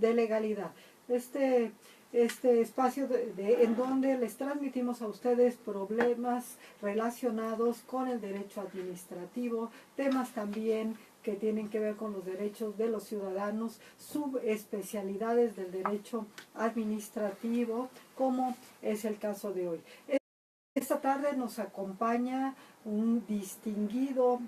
de legalidad. Este espacio en donde les transmitimos a ustedes problemas relacionados con el derecho administrativo, temas también que tienen que ver con los derechos de los ciudadanos, subespecialidades del derecho administrativo, como es el caso de hoy. Esta tarde nos acompaña un distinguido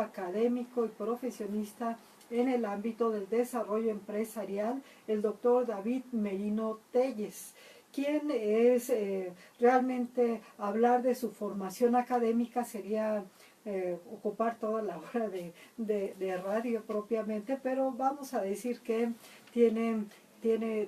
académico y profesionista en el ámbito del desarrollo empresarial, el doctor David Merino Telles, quien es realmente hablar de su formación académica sería ocupar toda la hora de radio propiamente, pero vamos a decir que tiene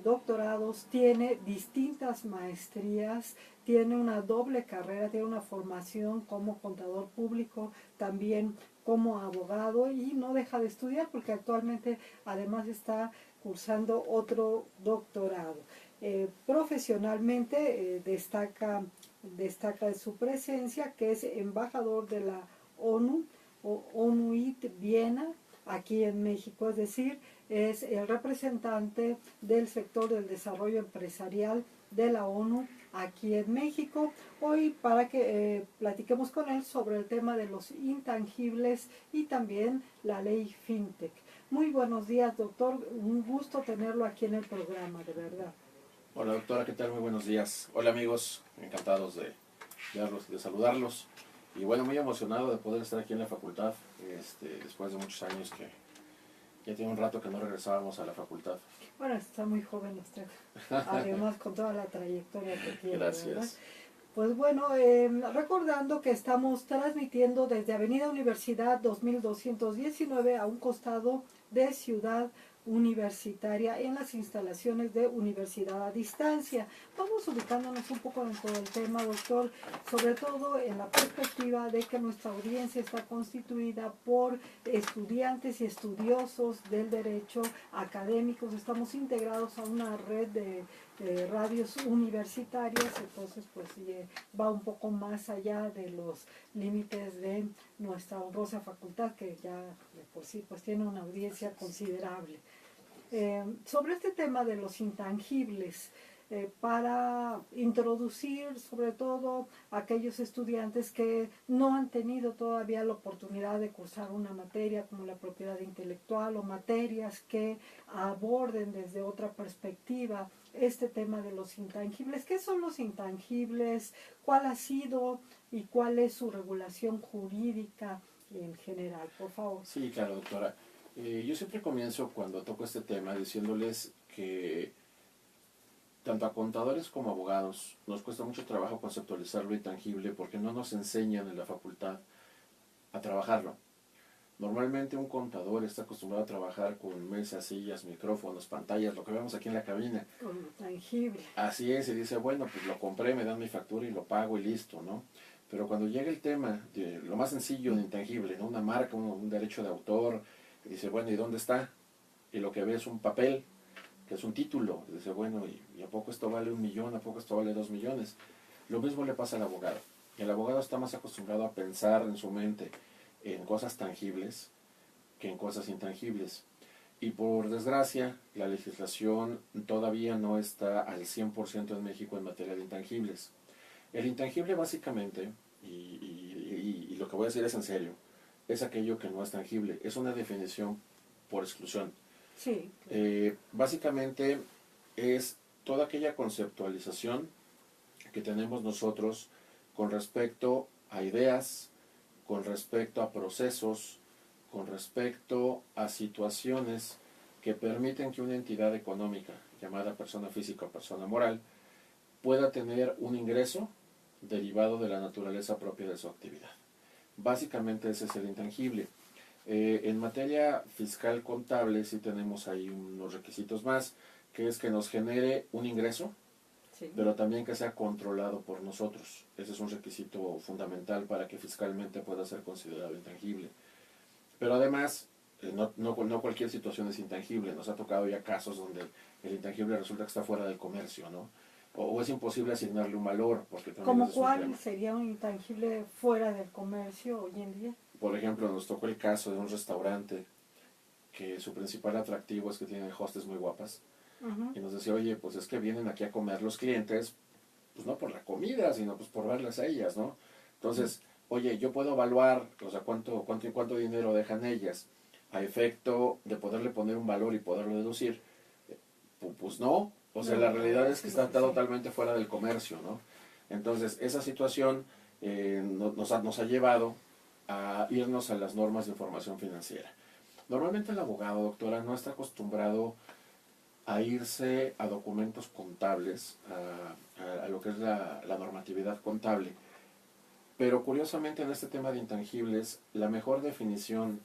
doctorados, tiene distintas maestrías, tiene una doble carrera, tiene una formación como contador público, también como abogado y no deja de estudiar porque actualmente además está cursando otro doctorado. Profesionalmente destaca de su presencia que es embajador de la ONU o ONUIT Viena aquí en México, es decir, es el representante del sector del desarrollo empresarial de la ONU aquí en México, hoy para que platiquemos con él sobre el tema de los intangibles y también la ley FinTech. Muy buenos días, doctor, un gusto tenerlo aquí en el programa, de verdad. Hola doctora, ¿qué tal? Muy buenos días. Hola amigos, encantados de saludarlos. Y bueno, muy emocionado de poder estar aquí en la facultad, después de muchos años que ya tiene un rato que no regresábamos a la facultad. Bueno, está muy joven usted, además con toda la trayectoria que tiene. Gracias. ¿Verdad? Pues bueno, recordando que estamos transmitiendo desde Avenida Universidad 2219 a un costado de Ciudad Universitaria en las instalaciones de Universidad a Distancia. Vamos ubicándonos un poco en todo el tema, doctor, sobre todo en la perspectiva de que nuestra audiencia está constituida por estudiantes y estudiosos del derecho académicos. Estamos integrados a una red de radios universitarias, entonces pues va un poco más allá de los límites de nuestra honrosa facultad, que ya de por sí pues tiene una audiencia considerable. Sobre este tema de los intangibles, para introducir sobre todo a aquellos estudiantes que no han tenido todavía la oportunidad de cursar una materia como la propiedad intelectual o materias que aborden desde otra perspectiva este tema de los intangibles. ¿Qué son los intangibles? ¿Cuál ha sido y cuál es su regulación jurídica en general? Por favor. Sí, claro, doctora. Yo siempre comienzo cuando toco este tema diciéndoles que tanto a contadores como a abogados nos cuesta mucho trabajo conceptualizar lo intangible porque no nos enseñan en la facultad a trabajarlo. Normalmente un contador está acostumbrado a trabajar con mesas, sillas, micrófonos, pantallas, lo que vemos aquí en la cabina. Con lo tangible. Así es, y dice, bueno, pues lo compré, me dan mi factura y lo pago y listo, ¿no? Pero cuando llega el tema de lo más sencillo de intangible, ¿no? Una marca, un derecho de autor, y dice, bueno, ¿y dónde está? Y lo que ve es un papel, que es un título. Y dice, bueno, ¿y a poco esto vale 1 millón? ¿A poco esto vale 2 millones? Lo mismo le pasa al abogado. El abogado está más acostumbrado a pensar en su mente en cosas tangibles que en cosas intangibles. Y por desgracia, la legislación todavía no está al 100% en México en materia de intangibles. El intangible básicamente, y lo que voy a decir es en serio, es aquello que no es tangible. Es una definición por exclusión. Sí. Básicamente es toda aquella conceptualización que tenemos nosotros con respecto a ideas, con respecto a procesos, con respecto a situaciones que permiten que una entidad económica, llamada persona física o persona moral, pueda tener un ingreso derivado de la naturaleza propia de su actividad. Básicamente ese es el intangible. En materia fiscal contable sí tenemos ahí unos requisitos más, que es que nos genere un ingreso, sí, pero también que sea controlado por nosotros. Ese es un requisito fundamental para que fiscalmente pueda ser considerado intangible. Pero además, no cualquier situación es intangible. Nos ha tocado ya casos donde el intangible resulta que está fuera del comercio, ¿no? O es imposible asignarle un valor. ¿Cómo cuál sería un intangible fuera del comercio hoy en día? Por ejemplo, nos tocó el caso de un restaurante que su principal atractivo es que tienen hostes muy guapas. Ujú. Y nos decía, oye, pues es que vienen aquí a comer los clientes, pues no por la comida, sino pues por verlas a ellas, ¿no? Entonces, oye, yo puedo evaluar, o sea, cuánto dinero dejan ellas a efecto de poderle poner un valor y poderlo deducir. Pues no, o sea, No, la realidad es que sí, está sí, sí. totalmente fuera del comercio, ¿no? Entonces, esa situación nos ha llevado a irnos a las normas de información financiera. Normalmente el abogado, doctora, no está acostumbrado a irse a documentos contables, a lo que es la normatividad contable. Pero curiosamente en este tema de intangibles, la mejor definición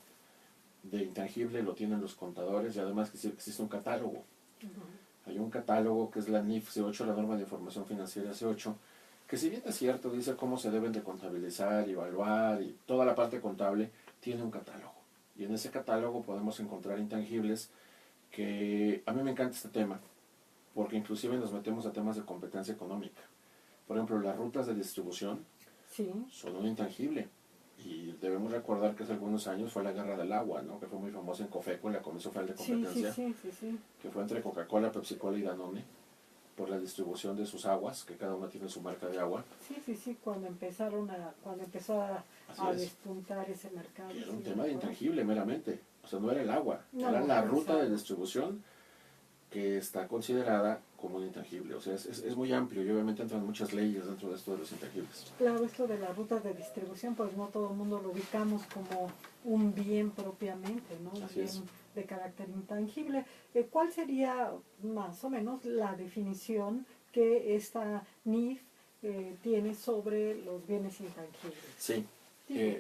de intangible lo tienen los contadores y además que existe un catálogo. Ujú. Hay un catálogo que es la NIF C8, la norma de información financiera C8, que si bien es cierto, dice cómo se deben de contabilizar, evaluar y toda la parte contable, tiene un catálogo. Y en ese catálogo podemos encontrar intangibles que a mí me encanta este tema, porque inclusive nos metemos a temas de competencia económica. Por ejemplo, las rutas de distribución Sí, son un intangible. Y debemos recordar que hace algunos años fue la guerra del agua, ¿no? Que fue muy famosa en COFECO, en la Comisión Federal de sí, sí, Competencia, sí, sí, sí. que fue entre Coca-Cola, Pepsi-Cola y Danone, por la distribución de sus aguas, que cada una tiene su marca de agua. Sí, sí, sí, cuando empezó Así a es. despuntar ese mercado, Y era sí, un me tema de acuerdo. intangible meramente. O sea, no era el agua, era No, la no es ruta de agua. distribución que está considerada como un intangible. O sea, es muy amplio y obviamente entran muchas leyes dentro de esto de los intangibles. Claro, esto de las rutas de distribución, pues no todo el mundo lo ubicamos como un bien propiamente, ¿no? Un Así bien es. de carácter intangible. ¿Cuál sería más o menos la definición que esta NIF tiene sobre los bienes intangibles? Sí, Digo,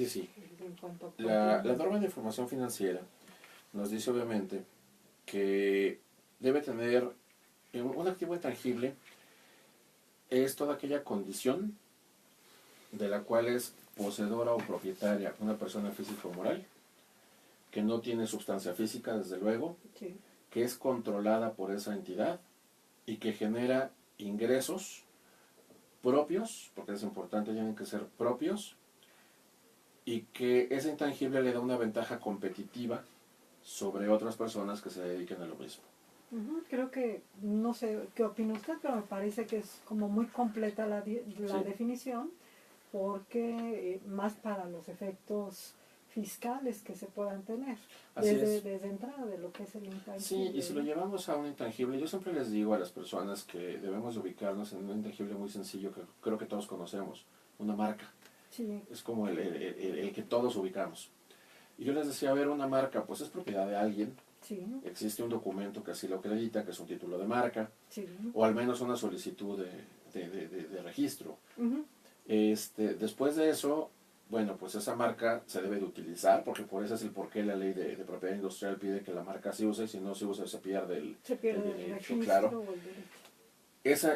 sí. en cuanto a La complemento. norma de información financiera nos dice obviamente que debe tener un activo intangible, es toda aquella condición de la cual es poseedora o propietaria una persona física o moral, que no tiene sustancia física, desde luego, Sí. que es controlada por esa entidad y que genera ingresos propios, porque es importante, tienen que ser propios, y que ese intangible le da una ventaja competitiva sobre otras personas que se dediquen a lo mismo. Ujú. Creo que, no sé qué opina usted, pero me parece que es como muy completa la Sí, definición, porque más para los efectos fiscales que se puedan tener, así es. desde entrada de lo que es el Sí, y intangible, si lo ¿no? llevamos a un intangible, yo siempre les digo a las personas que debemos de ubicarnos en un intangible muy sencillo que creo que todos conocemos, una marca. Sí, Es como el que todos ubicamos. Y yo les decía, a ver, una marca, pues es propiedad de alguien, sí, existe un documento que así lo acredita, que es un título de marca, sí. o al menos una solicitud de registro. Ujú. Después de eso, bueno, pues esa marca se debe de utilizar, porque por eso es el porqué la ley de propiedad industrial pide que la marca se use, y si no se usa se pierde Se el pierde el derecho, claro. registro o el derecho.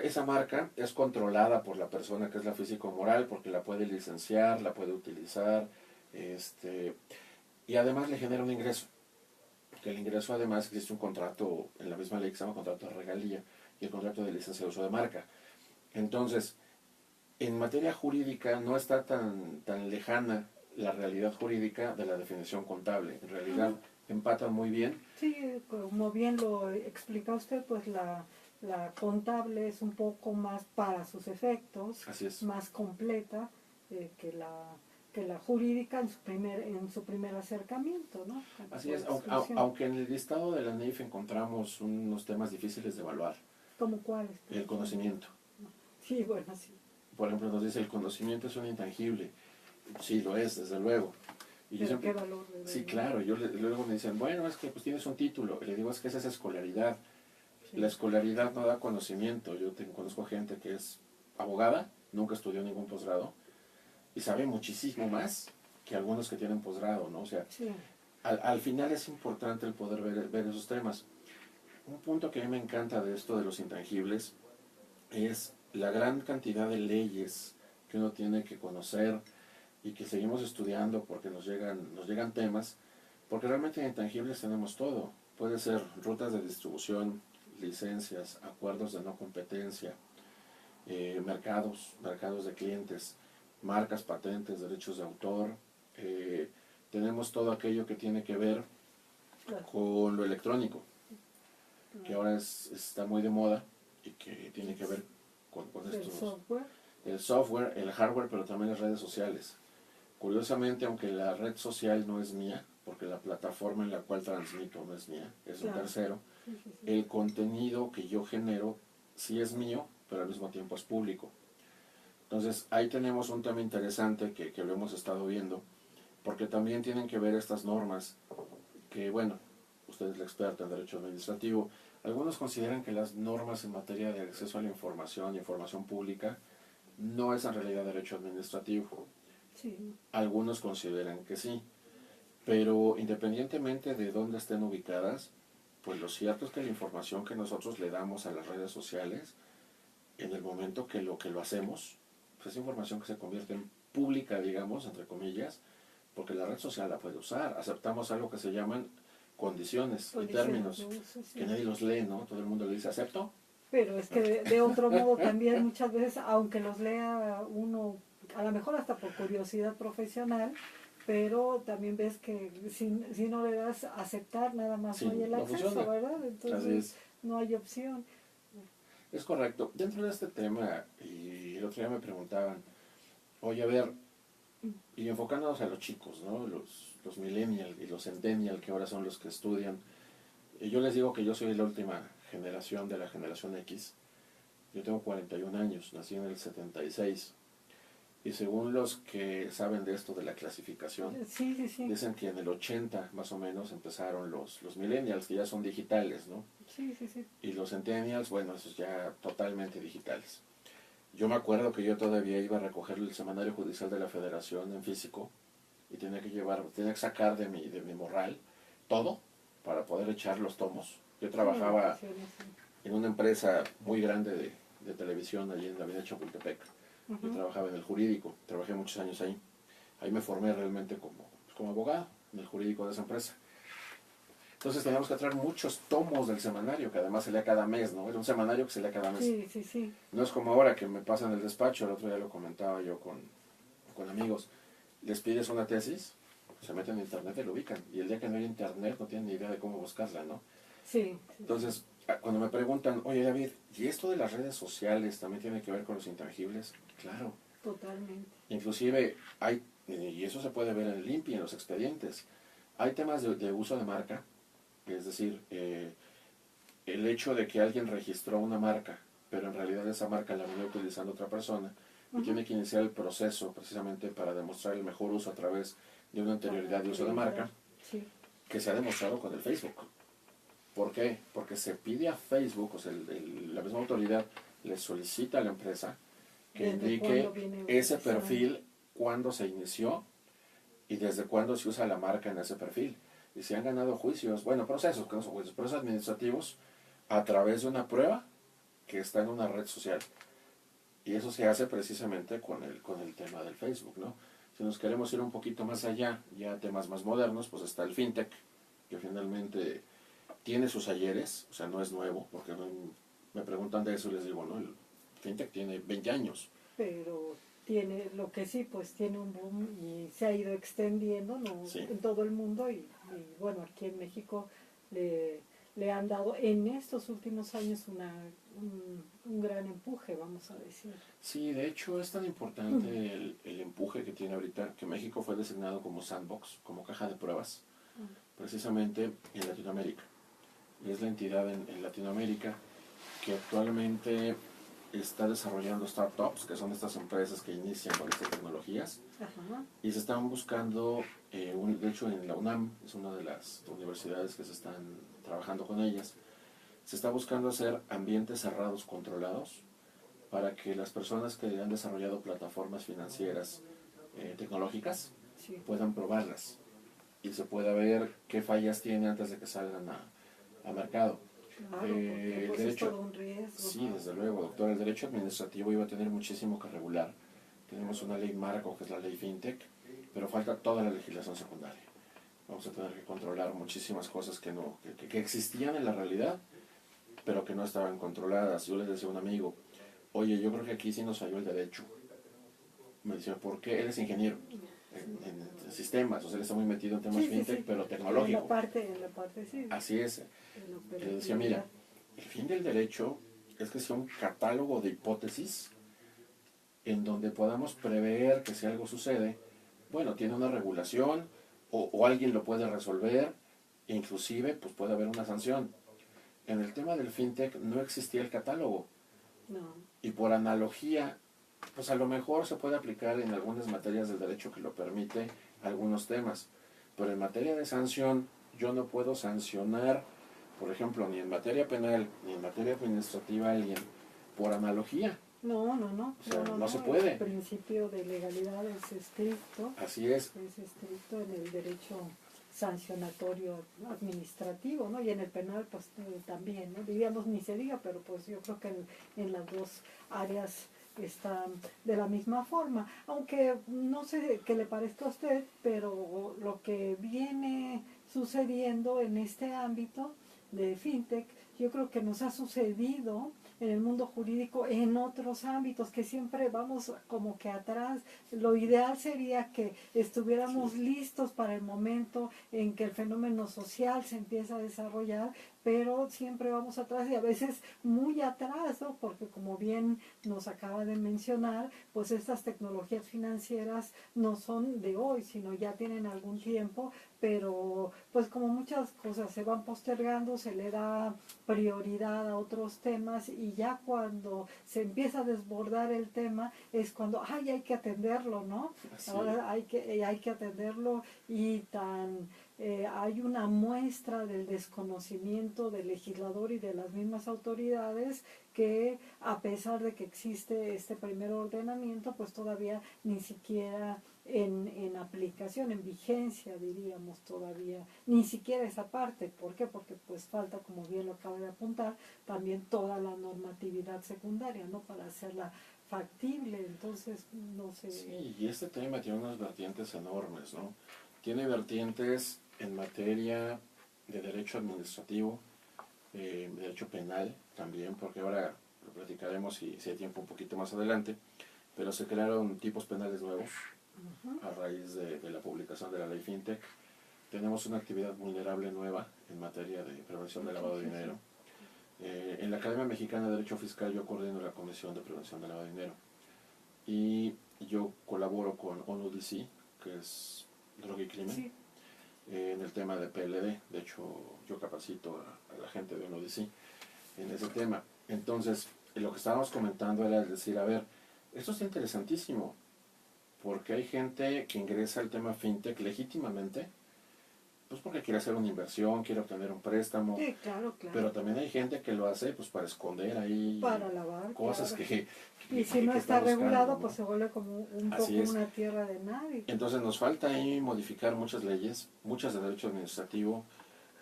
Esa marca es controlada por la persona que es la físico moral, porque la puede licenciar, la puede utilizar, y además le genera un ingreso. Que el ingreso además existe un contrato en la misma ley que se llama contrato de regalía y el contrato de licencia de uso de marca. Entonces, en materia jurídica no está tan lejana la realidad jurídica de la definición contable. En realidad Ujú. empatan muy bien. Sí, como bien lo explica usted, pues la contable es un poco más para sus efectos, Así es. más completa que la jurídica en su primer acercamiento, ¿no? Así Por es, exclusión. aunque en el listado de la NIF encontramos unos temas difíciles de evaluar. ¿Cómo cuáles, por El ejemplo? conocimiento. Sí, bueno, sí. Por ejemplo, nos dice el conocimiento es un intangible. Sí, lo es, desde luego. Y yo Pero qué siempre, valor le sí, doy, ¿no? claro, luego me dicen, bueno, es que pues tienes un título. Y le digo, es que esa es escolaridad. La Sí, escolaridad no da conocimiento. Conozco gente que es abogada, nunca estudió ningún posgrado, y sabe muchísimo más que algunos que tienen posgrado, ¿no? O sea, sí. al final es importante el poder ver esos temas. Un punto que a mí me encanta de esto de los intangibles es la gran cantidad de leyes que uno tiene que conocer y que seguimos estudiando porque nos llegan temas, porque realmente en intangibles tenemos todo. Puede ser rutas de distribución, licencias, acuerdos de no competencia, mercados de clientes, marcas, patentes, derechos de autor. Tenemos todo aquello que tiene que ver Claro. con lo electrónico, que ahora está muy de moda y que tiene que ver con El estos, software. el software, el hardware, pero también las redes sociales. Curiosamente, aunque la red social no es mía, porque la plataforma en la cual transmito no es mía, es un Claro. tercero, Sí, sí, sí. el contenido que yo genero sí es mío, pero al mismo tiempo es público. Entonces ahí tenemos un tema interesante que lo hemos estado viendo, porque también tienen que ver estas normas que, bueno, usted es la experta en derecho administrativo. Algunos consideran que las normas en materia de acceso a la información y información pública no es en realidad derecho administrativo. Sí. Algunos consideran que sí, pero independientemente de dónde estén ubicadas, pues lo cierto es que la información que nosotros le damos a las redes sociales, en el momento que lo hacemos, pues es información que se convierte en pública, digamos, entre comillas, porque la red social la puede usar. Aceptamos algo que se llaman condiciones y Condiciones de términos, uso, sí. que nadie los lee, ¿no? Todo el mundo le dice, ¿acepto? Pero es que de otro modo también muchas veces, aunque los lea uno, a lo mejor hasta por curiosidad profesional, pero también ves que si no le das a aceptar, nada más no Sí, hay el no acceso, funciona. ¿verdad? Así Entonces es. no hay opción. Es correcto. Dentro de este tema, y el otro día me preguntaban, oye, a ver, y enfocándonos a los chicos, ¿no? Los millennial y los centennial, que ahora son los que estudian. Y yo les digo que yo soy la última generación de la generación X. Yo tengo 41 años, nací en el 76. Y según los que saben de esto de la clasificación, Sí, sí, sí. dicen que en el 80 más o menos empezaron los millennials, que ya son digitales, ¿no? Sí, sí, sí. Y los centennials, bueno, esos ya totalmente digitales. Yo me acuerdo que yo todavía iba a recoger el semanario judicial de la Federación en físico y tenía que sacar de mi morral todo para poder echar los tomos. Yo Sí, en trabajaba ocasiones, sí. en una empresa muy grande de televisión allí en la avenida Chapultepec. Yo Ujú. trabajaba en el jurídico, trabajé muchos años ahí. Ahí me formé realmente como abogado en el jurídico de esa empresa. Entonces teníamos que traer muchos tomos del semanario, que además se lea cada mes, ¿no? Era un semanario que se lea cada mes. Sí, sí, sí. No es como ahora que me pasan el despacho, el otro día lo comentaba yo con amigos. Les pides una tesis, se meten en internet y lo ubican. Y el día que no hay internet no tienen ni idea de cómo buscarla, ¿no? Sí, sí, Entonces, cuando me preguntan, oye David, ¿y esto de las redes sociales también tiene que ver con los intangibles? Claro. totalmente. Inclusive hay, y eso se puede ver en el INPI, en los expedientes, hay temas de uso de marca, es decir, el hecho de que alguien registró una marca, pero en realidad esa marca la venía utilizando otra persona y Ujú. tiene que iniciar el proceso precisamente para demostrar el mejor uso a través de una anterioridad de uso de marca, Sí. que se ha demostrado con el Facebook. ¿Por qué? Porque se pide a Facebook, o sea, la misma autoridad le solicita a la empresa que ¿Desde cuándo indique viene ese utilizando? perfil, cuándo se inició y desde cuándo se usa la marca en ese perfil. Y se han ganado juicios, bueno, procesos, que no son juicios, procesos administrativos a través de una prueba que está en una red social. Y eso se hace precisamente con el tema del Facebook, ¿no? Si nos queremos ir un poquito más allá, ya temas más modernos, pues está el fintech, que finalmente tiene sus ayeres, o sea, no es nuevo, porque me preguntan de eso y les digo, no, el fintech tiene 20 años. Pero tiene, lo que sí, pues tiene un boom y se ha ido extendiendo, ¿no? Sí. En todo el mundo y bueno, aquí en México le han dado en estos últimos años un gran empuje, vamos a decir. Sí, de hecho es tan importante el empuje que tiene ahorita que México fue designado como sandbox, como caja de pruebas, precisamente en Latinoamérica. Y es la entidad en Latinoamérica que actualmente está desarrollando startups, que son estas empresas que inician con estas tecnologías, Ajá. y se están buscando, de hecho en la UNAM, es una de las universidades que se están trabajando con ellas, se está buscando hacer ambientes cerrados controlados para que las personas que han desarrollado plataformas financieras tecnológicas Sí. puedan probarlas y se pueda ver qué fallas tiene antes de que salgan a mercado. Claro, porque El pues es derecho, todo un riesgo. sí, desde luego, doctor, el derecho administrativo iba a tener muchísimo que regular. Tenemos una ley marco que es la ley FinTech, pero falta toda la legislación secundaria. Vamos a tener que controlar muchísimas cosas que existían en la realidad, pero que no estaban controladas. Yo les decía a un amigo, oye, yo creo que aquí sí nos falló el derecho. Me decía, ¿por qué? Él es ingeniero. en sistemas, o sea, él está muy metido en temas Sí, sí, fintech, sí. pero En tecnológico. la parte, sí. Así es. En Yo decía, mira, el fin del derecho es que sea un catálogo de hipótesis en donde podamos prever que si algo sucede, bueno, tiene una regulación o alguien lo puede resolver, e inclusive pues puede haber una sanción. En el tema del fintech no existía el catálogo No. y por analogía, pues a lo mejor se puede aplicar en algunas materias del derecho que lo permite algunos temas, pero en materia de sanción yo no puedo sancionar, por ejemplo, ni en materia penal ni en materia administrativa a alguien por analogía. No, no, no, O sea, no, no, no se no. puede. El principio de legalidad es estricto Así es. en el derecho sancionatorio administrativo, ¿no? Y en el penal, pues también, ¿no? Diríamos ni se diga, pero pues yo creo que en las dos áreas están de la misma forma. Aunque no sé qué le parezca a usted, pero lo que viene sucediendo en este ámbito de fintech, yo creo que nos ha sucedido en el mundo jurídico en otros ámbitos, que siempre vamos como que atrás. Lo ideal sería que estuviéramos listos para el momento en que el fenómeno social se empieza a desarrollar, pero siempre vamos atrás y a veces muy atrás, ¿no? Porque como bien nos acaba de mencionar, pues estas tecnologías financieras no son de hoy, sino ya tienen algún tiempo, pero pues como muchas cosas se van postergando, se le da prioridad a otros temas y ya cuando se empieza a desbordar el tema es cuando ay, hay que atenderlo, ¿no? Así Ahora hay que atenderlo y hay una muestra del desconocimiento del legislador y de las mismas autoridades que a pesar de que existe este primer ordenamiento, pues todavía ni siquiera en aplicación, en vigencia diríamos todavía, ni siquiera esa parte. ¿Por qué? Porque pues falta, como bien lo acaba de apuntar, también toda la normatividad secundaria, ¿no? Para hacerla factible, entonces no sé. Sí, y este tema tiene unas vertientes enormes, ¿no? Tiene vertientes en materia de derecho administrativo, derecho penal también, porque ahora lo platicaremos si hay tiempo un poquito más adelante, pero se crearon tipos penales nuevos a raíz de la publicación de la ley FinTech. Tenemos una actividad vulnerable nueva en materia de prevención del lavado de dinero. En la Academia Mexicana de Derecho Fiscal yo coordino la Comisión de Prevención del Lavado de Dinero y yo colaboro con ONUDC, que es Droga y Crimen, Sí. En el tema de PLD. De hecho, yo capacito a la gente de ONUDC en ese tema. Entonces, lo que estábamos comentando era decir, a ver, esto es interesantísimo, porque hay gente que ingresa al tema fintech legítimamente, pues porque quiere hacer una inversión, quiere obtener un préstamo, Sí, claro, claro. pero también hay gente que lo hace pues para esconder ahí Para lavar, cosas claro. que Y si no está buscando, regulado, ¿no? pues se vuelve como un Así poco es. una tierra de nadie. Entonces nos falta ahí modificar muchas leyes, muchas de derecho administrativo,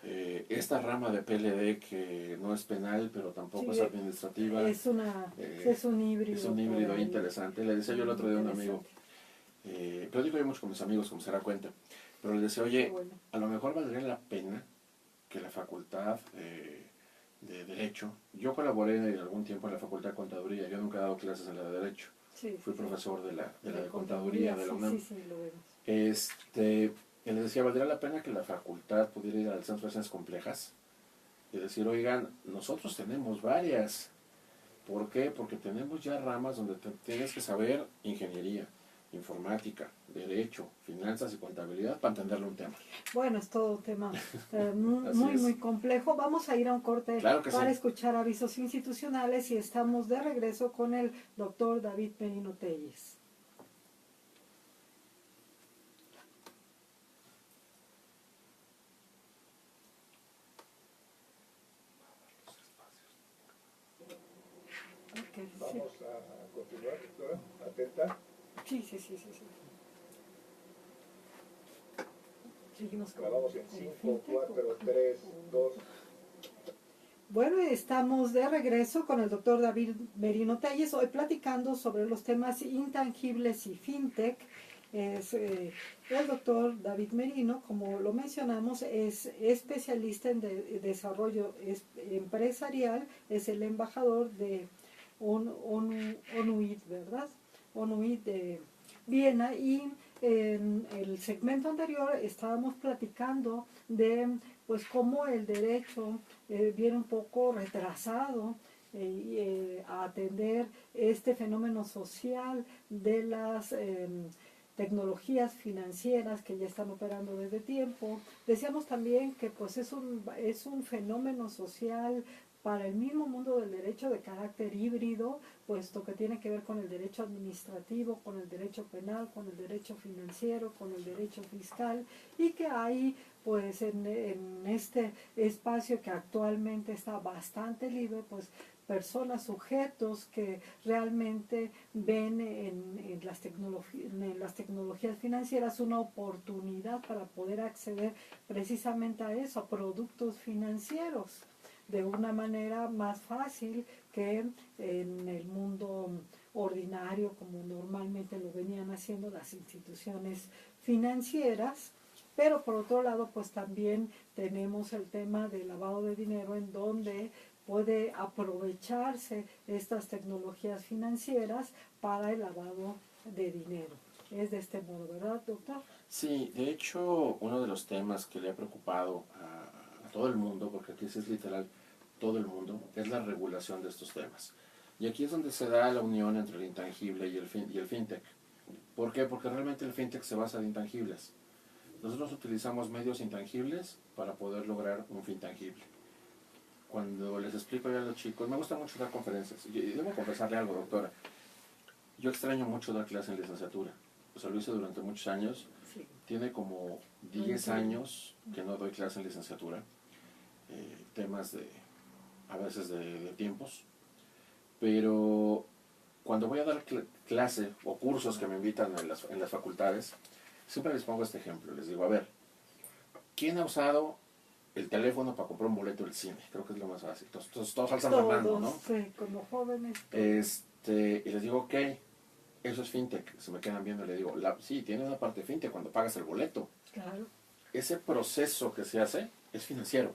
esta rama de PLD que no es penal, pero tampoco Sí, es administrativa. es Es un híbrido. es un híbrido por ahí. interesante. Le decía yo el otro día a un amigo, platico yo mucho con mis amigos, como se dará cuenta, pero le decía, oye, Bueno. a lo mejor valdría la pena que la facultad de Derecho, yo colaboré en algún tiempo en la Facultad de Contaduría, yo nunca he dado clases en la de Derecho, Sí, fui sí, profesor de la de Contaduría de la sí, UNAM. sí, lo vemos. Y les decía, valdría la pena que la facultad pudiera ir al Centro de Ciencias Complejas y decir, oigan, nosotros tenemos varias. ¿Por qué? Porque tenemos ya ramas donde tienes que saber ingeniería, informática, derecho, finanzas y contabilidad para entenderle un tema. Bueno, es todo un tema Así muy, es. muy complejo. Vamos a ir a un corte Claro que para sí. escuchar avisos institucionales y estamos de regreso con el doctor David Merino Telles. Okay, sí. Vamos a continuar, doctora. Atenta. Sí, sí, sí, sí, sí. Seguimos con Grabamos en el 5, fintech. 4, 3, 2. Bueno, estamos de regreso con el doctor David Merino Telles, hoy platicando sobre los temas intangibles y fintech. El doctor David Merino, como lo mencionamos, es especialista en desarrollo empresarial, es el embajador de ONUID, ¿verdad? ONUID de Viena y en el segmento anterior estábamos platicando de pues cómo el derecho viene un poco retrasado a atender este fenómeno social de las tecnologías financieras que ya están operando desde tiempo. Decíamos también que pues es un fenómeno social para el mismo mundo del derecho de carácter híbrido, puesto que tiene que ver con el derecho administrativo, con el derecho penal, con el derecho financiero, con el derecho fiscal, y que hay pues en este espacio que actualmente está bastante libre, pues personas, sujetos que realmente ven en las tecnologías financieras una oportunidad para poder acceder precisamente a eso, a productos financieros, de una manera más fácil que en el mundo ordinario, como normalmente lo venían haciendo las instituciones financieras. Pero por otro lado, pues también tenemos el tema del lavado de dinero, en donde puede aprovecharse estas tecnologías financieras para el lavado de dinero. Es de este modo, ¿verdad, doctor? Sí, de hecho, uno de los temas que le ha preocupado a todo el mundo, porque aquí sí es literal todo el mundo, es la regulación de estos temas. Y aquí es donde se da la unión entre el intangible y el fintech. ¿Por qué? Porque realmente el fintech se basa en intangibles. Nosotros utilizamos medios intangibles para poder lograr un fin tangible. Cuando les explico yo a los chicos, me gusta mucho dar conferencias. Y debo confesarle algo, doctora. Yo extraño mucho dar clase en licenciatura. O sea, lo hice durante muchos años. Sí. Tiene como 10 años que no doy clase en licenciatura. Temas a veces de tiempos. Pero cuando voy a dar clase o cursos que me invitan en las facultades, siempre les pongo este ejemplo. Les digo, a ver, ¿quién ha usado el teléfono para comprar un boleto del cine? Creo que es lo más fácil. Todos alzan la mano, ¿no? Sí, como jóvenes. Y les digo, ok, eso es fintech. Se me quedan viendo y le digo, sí, tiene una parte fintech cuando pagas el boleto. Claro. Ese proceso que se hace es financiero.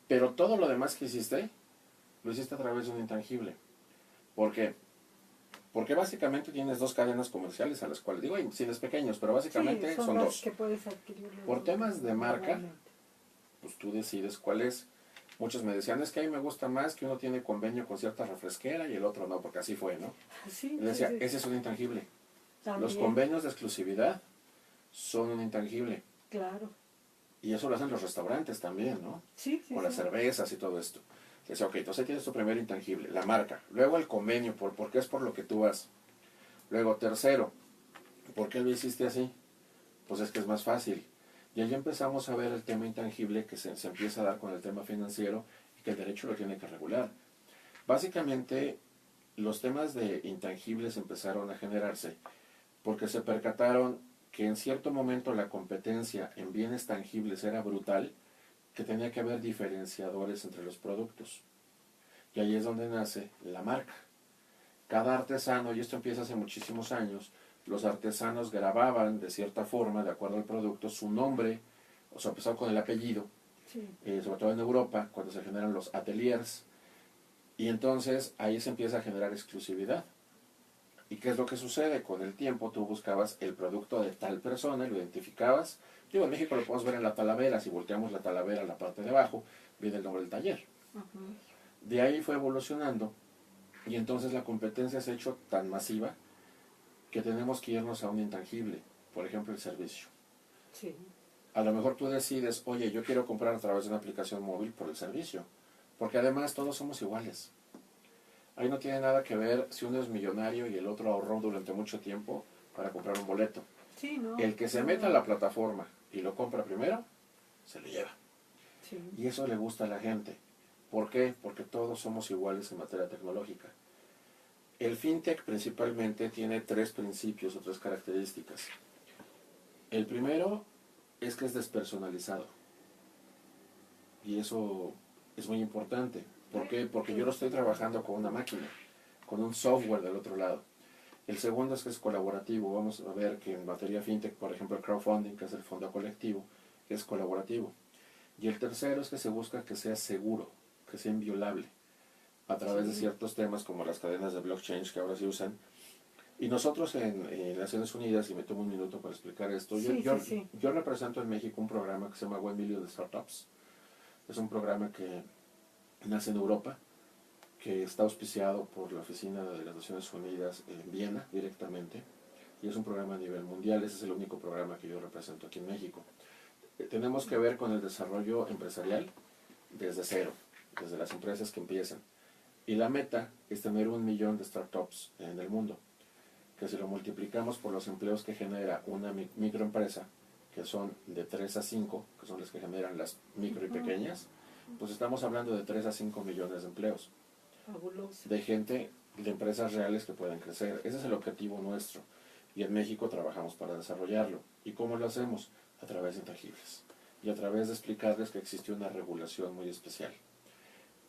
Pero todo lo demás que hiciste, lo hiciste a través de un intangible. ¿Por qué? Porque básicamente tienes dos cadenas comerciales a las cuales, digo, hay cines pequeños, pero básicamente sí, son dos. Que puedes adquirir Por temas de marca, pues tú decides cuál es. Muchos me decían, es que a mí me gusta más que uno tiene convenio con cierta refresquera y el otro no, porque así fue, ¿no? Sí, Y decía, ese es un intangible. También. Los convenios de exclusividad son un intangible. Claro. Y eso lo hacen los restaurantes también, ¿no? Sí. Con las cervezas y todo esto. Decía, ok, entonces tienes tu primer intangible, la marca. Luego el convenio, porque es por lo que tú vas. Luego, tercero, ¿por qué lo hiciste así? Pues es que es más fácil. Y ahí empezamos a ver el tema intangible que se empieza a dar con el tema financiero y que el derecho lo tiene que regular. Básicamente, los temas de intangibles empezaron a generarse porque se percataron que en cierto momento la competencia en bienes tangibles era brutal, que tenía que haber diferenciadores entre los productos. Y ahí es donde nace la marca. Cada artesano, y esto empieza hace muchísimos años, los artesanos grababan de cierta forma, de acuerdo al producto, su nombre, o sea, empezó con el apellido, sí. Sobre todo en Europa, cuando se generan los ateliers, y entonces ahí se empieza a generar exclusividad. ¿Y qué es lo que sucede? Con el tiempo tú buscabas el producto de tal persona, lo identificabas. Digo, en México lo podemos ver en la Talavera, si volteamos la Talavera a la parte de abajo, viene el nombre del taller. De ahí fue evolucionando, y entonces la competencia se ha hecho tan masiva que tenemos que irnos a un intangible, por ejemplo el servicio. Sí. A lo mejor tú decides, oye, yo quiero comprar a través de una aplicación móvil por el servicio, porque además todos somos iguales. Ahí no tiene nada que ver si uno es millonario y el otro ahorró durante mucho tiempo para comprar un boleto. Sí, ¿no? El que se meta a la plataforma y lo compra primero, se lo lleva. Sí. Y eso le gusta a la gente. ¿Por qué? Porque todos somos iguales en materia tecnológica. El fintech principalmente tiene 3 principios o 3 características. El primero es que es despersonalizado. Y eso es muy importante. ¿Por qué? Porque yo lo estoy trabajando con una máquina, con un software del otro lado. El segundo es que es colaborativo. Vamos a ver que en materia fintech, por ejemplo, el crowdfunding, que es el fondo colectivo, es colaborativo. Y el tercero es que se busca que sea seguro, que sea inviolable, a través de ciertos temas como las cadenas de blockchain que ahora se usan. Y nosotros en Naciones Unidas, y me tomo un minuto para explicar esto, Sí, yo, sí, sí. yo represento en México un programa que se llama 1 Million Startups. Es un programa que nace en Europa, que está auspiciado por la Oficina de las Naciones Unidas en Viena directamente, y es un programa a nivel mundial. Ese es el único programa que yo represento aquí en México. Tenemos que ver con el desarrollo empresarial desde cero, desde las empresas que empiezan. Y la meta es tener 1 millón de startups en el mundo, que si lo multiplicamos por los empleos que genera una microempresa, que son de 3 a 5, que son las que generan las micro y pequeñas, pues estamos hablando de 3 a 5 millones de empleos. Fabuloso. De gente, de empresas reales que pueden crecer. Ese es el objetivo nuestro. Y en México trabajamos para desarrollarlo. ¿Y cómo lo hacemos? A través de intangibles. Y a través de explicarles que existe una regulación muy especial.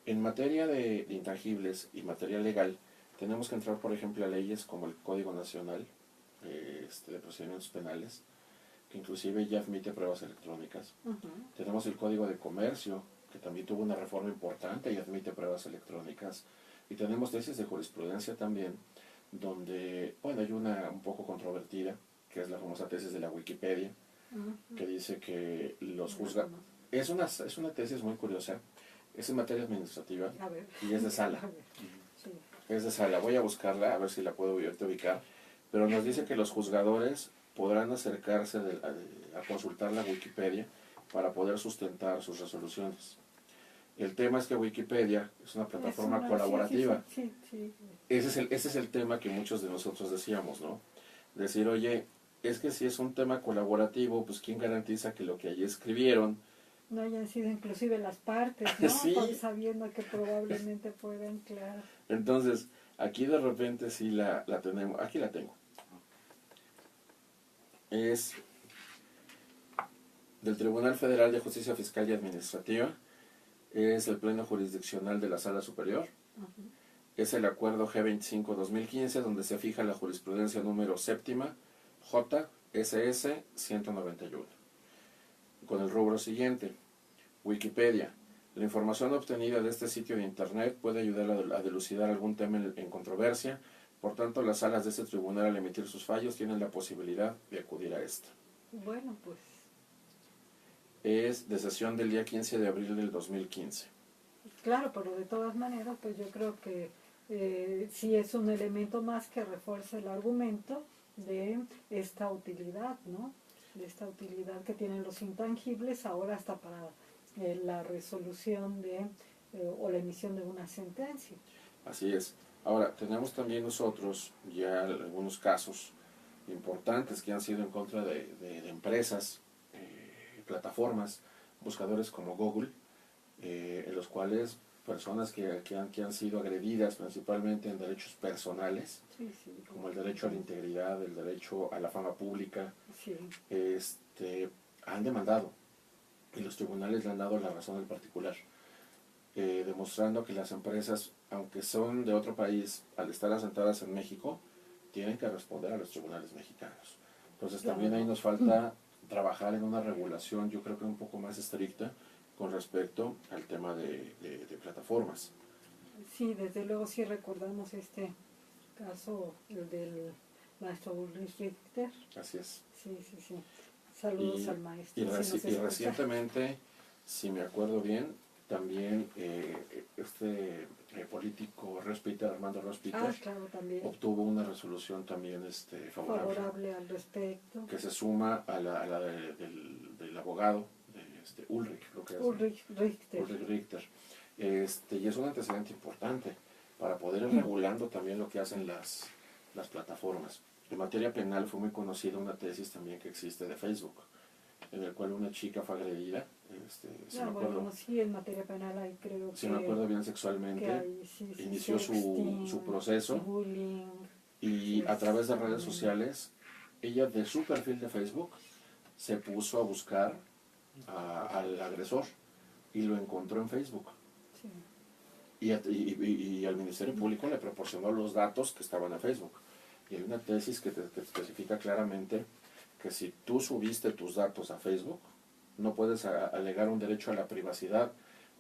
En materia de intangibles y materia legal, tenemos que entrar, por ejemplo, a leyes como el Código Nacional de Procedimientos Penales, que inclusive ya admite pruebas electrónicas. Tenemos el Código de Comercio, que también tuvo una reforma importante y admite pruebas electrónicas. Y tenemos tesis de jurisprudencia también, donde, bueno, hay una un poco controvertida, que es la famosa tesis de la Wikipedia, que dice que los juzgados... Es una tesis muy curiosa, es en materia administrativa y es de sala. Es de sala, voy a buscarla, a ver si la puedo ubicar, pero nos dice que los juzgadores podrán acercarse a consultar la Wikipedia para poder sustentar sus resoluciones. El tema es que Wikipedia es una plataforma colaborativa. Sí. Ese es el tema que muchos de nosotros decíamos, ¿no? Decir, oye, es que si es un tema colaborativo, pues ¿quién garantiza que lo que allí escribieron no hayan sido inclusive las partes, ¿no? Sí. Sabiendo que probablemente puedan, claro. Entonces, aquí de repente sí la tenemos. Aquí la tengo. Es del Tribunal Federal de Justicia Fiscal y Administrativa. Es el Pleno Jurisdiccional de la Sala Superior. Es el Acuerdo G25-2015, donde se fija la jurisprudencia número séptima, JSS 191. Con el rubro siguiente, Wikipedia. La información obtenida de este sitio de internet puede ayudar a dilucidar algún tema en controversia. Por tanto, las salas de este tribunal, al emitir sus fallos, tienen la posibilidad de acudir a esta. Bueno, pues... Es de sesión del día 15 de abril del 2015. Claro, pero de todas maneras, pues yo creo que sí es un elemento más que refuerza el argumento de esta utilidad, ¿no? De esta utilidad que tienen los intangibles ahora hasta para la resolución o la emisión de una sentencia. Así es. Ahora, tenemos también nosotros ya algunos casos importantes que han sido en contra de empresas, plataformas, buscadores como Google, en los cuales personas que han sido agredidas principalmente en derechos personales, como el derecho a la integridad, el derecho a la fama pública, han demandado, y los tribunales le han dado la razón al particular, demostrando que las empresas, aunque son de otro país, al estar asentadas en México, tienen que responder a los tribunales mexicanos. Entonces también ahí nos falta trabajar en una regulación, yo creo que un poco más estricta, con respecto al tema de plataformas. Sí, desde luego sí recordamos este caso, el del maestro Ulrich Richter. Así es. Sí. Saludos al maestro. Y recientemente, si me acuerdo bien, también político Armando Rospiter, claro, también obtuvo una resolución también favorable al respecto, que se suma a la del abogado de Ulrich, lo que es Ulrich Richter. Y es un antecedente importante para poder ir regulando también lo que hacen las plataformas. En materia penal fue muy conocida una tesis también que existe de Facebook, en el cual una chica fue agredida, en materia penal ahí creo si me acuerdo bien sexualmente, inició su proceso, bullying, y a través de redes sociales, ella de su perfil de Facebook se puso a buscar al agresor y lo encontró en Facebook. Y al Ministerio Público le proporcionó los datos que estaban en Facebook. Y hay una tesis que especifica claramente que si tú subiste tus datos a Facebook, no puedes alegar un derecho a la privacidad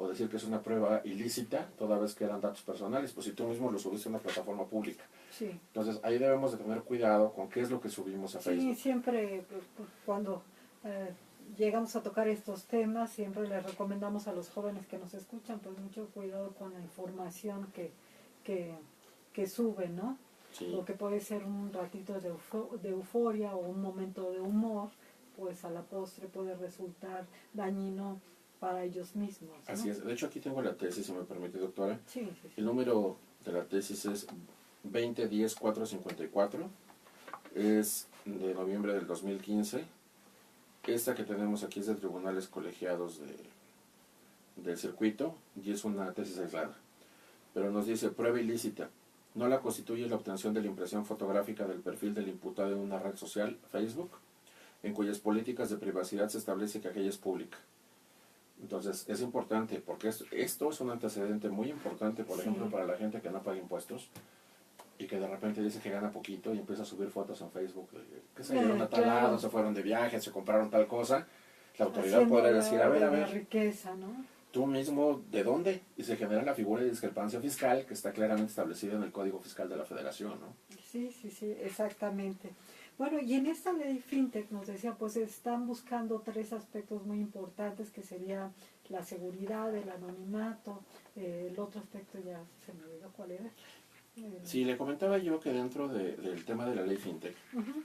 o decir que es una prueba ilícita, toda vez que eran datos personales, pues si tú mismo lo subiste a una plataforma pública. Sí. Entonces ahí debemos de tener cuidado con qué es lo que subimos a Sí, Facebook. siempre cuando llegamos a tocar estos temas, siempre les recomendamos a los jóvenes que nos escuchan, pues mucho cuidado con la información que suben, ¿no? Sí. Lo que puede ser un ratito de euforia o un momento de humor, pues a la postre puede resultar dañino para ellos mismos, ¿no? Así es. De hecho, aquí tengo la tesis, si me permite, doctora. Sí, sí, sí. El número de la tesis es 2010-454. Es de noviembre del 2015. Esta que tenemos aquí es de tribunales colegiados del circuito y es una tesis aislada. Pero nos dice, prueba ilícita. No la constituye la obtención de la impresión fotográfica del perfil del imputado en una red social, Facebook, en cuyas políticas de privacidad se establece que aquella es pública. Entonces, es importante, porque esto es un antecedente muy importante, por ejemplo, para la gente que no paga impuestos y que de repente dice que gana poquito y empieza a subir fotos en Facebook, que se dieron a tal claro. lado, se fueron de viaje, se compraron tal cosa. La autoridad Haciendo podrá decir, a la ver, riqueza, ¿no? tú mismo, ¿de dónde? Y se genera la figura de discrepancia fiscal que está claramente establecida en el Código Fiscal de la Federación, ¿no? Sí, sí, sí, exactamente. Bueno, y en esta ley FinTech nos decía, pues están buscando 3 aspectos muy importantes, que sería la seguridad, el anonimato, el otro aspecto ya se me olvidó cuál era. Sí, le comentaba yo que dentro del tema de la ley FinTech